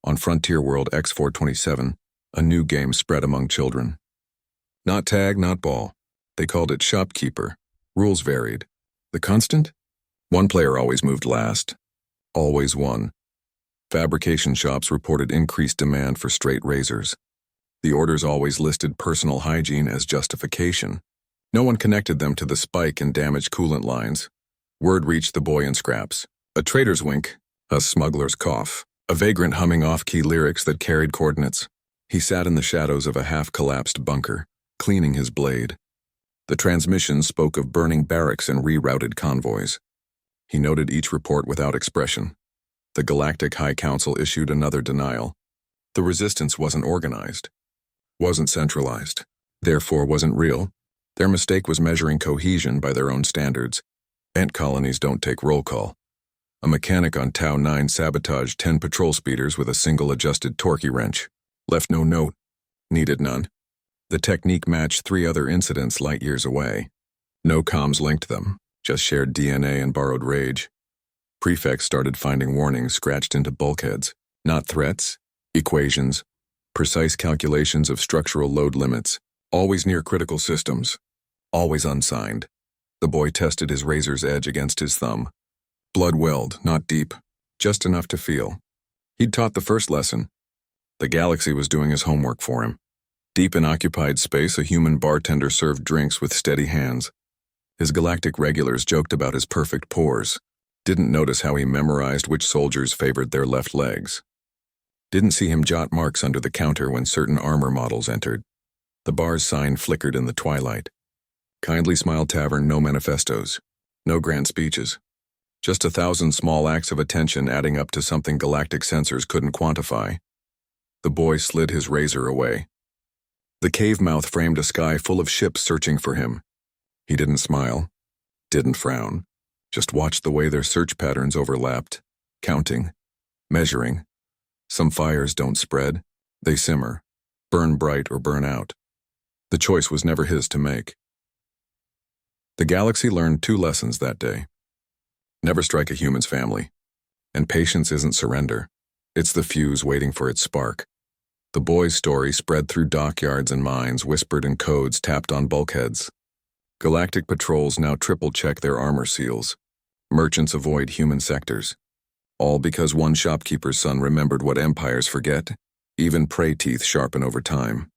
On Frontier World X427, a new game spread among children. Not tag, not ball. They called it shopkeeper. Rules varied. The constant? One player always moved last. Always won. Fabrication shops reported increased demand for straight razors. The orders always listed personal hygiene as justification. No one connected them to the spike in damaged coolant lines. Word reached the boy in scraps. A trader's wink, a smuggler's cough, a vagrant humming off-key lyrics that carried coordinates. He sat in the shadows of a half-collapsed bunker, cleaning his blade. The transmission spoke of burning barracks and rerouted convoys. He noted each report without expression. The Galactic High Council issued another denial. The resistance wasn't organized, wasn't centralized, therefore wasn't real. Their mistake was measuring cohesion by their own standards. Ant colonies don't take roll call. A mechanic on Tau 9 sabotaged 10 patrol speeders with a single adjusted torquey wrench. Left no note. Needed none. The technique matched 3 other incidents light years away. No comms linked them, just shared DNA and borrowed rage. Prefects started finding warnings scratched into bulkheads. Not threats, equations, precise calculations of structural load limits, always near critical systems, always unsigned. The boy tested his razor's edge against his thumb. Blood welled, not deep, just enough to feel. He'd taught the first lesson. The galaxy was doing his homework for him. Deep in occupied space, a human bartender served drinks with steady hands. His galactic regulars joked about his perfect pores. Didn't notice how he memorized which soldiers favored their left legs. Didn't see him jot marks under the counter when certain armor models entered. The bar's sign flickered in the twilight. Kindly Smile Tavern, no manifestos. No grand speeches. Just 1,000 small acts of attention adding up to something galactic sensors couldn't quantify. The boy slid his razor away. The cave mouth framed a sky full of ships searching for him. He didn't smile. Didn't frown. Just watched the way their search patterns overlapped. Counting. Measuring. Some fires don't spread. They simmer. Burn bright or burn out. The choice was never his to make. The galaxy learned 2 lessons that day. Never strike a human's family. And patience isn't surrender. It's the fuse waiting for its spark. The boy's story spread through dockyards and mines, whispered in codes tapped on bulkheads. Galactic patrols now triple-check their armor seals. Merchants avoid human sectors. All because one shopkeeper's son remembered what empires forget. Even prey teeth sharpen over time.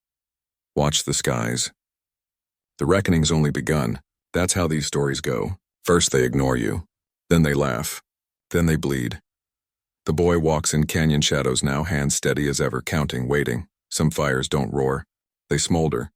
Watch the skies. The reckoning's only begun. That's how these stories go. First they ignore you. Then they laugh. Then they bleed. The boy walks in canyon shadows now, hands steady as ever, counting, waiting. Some fires don't roar. They smolder.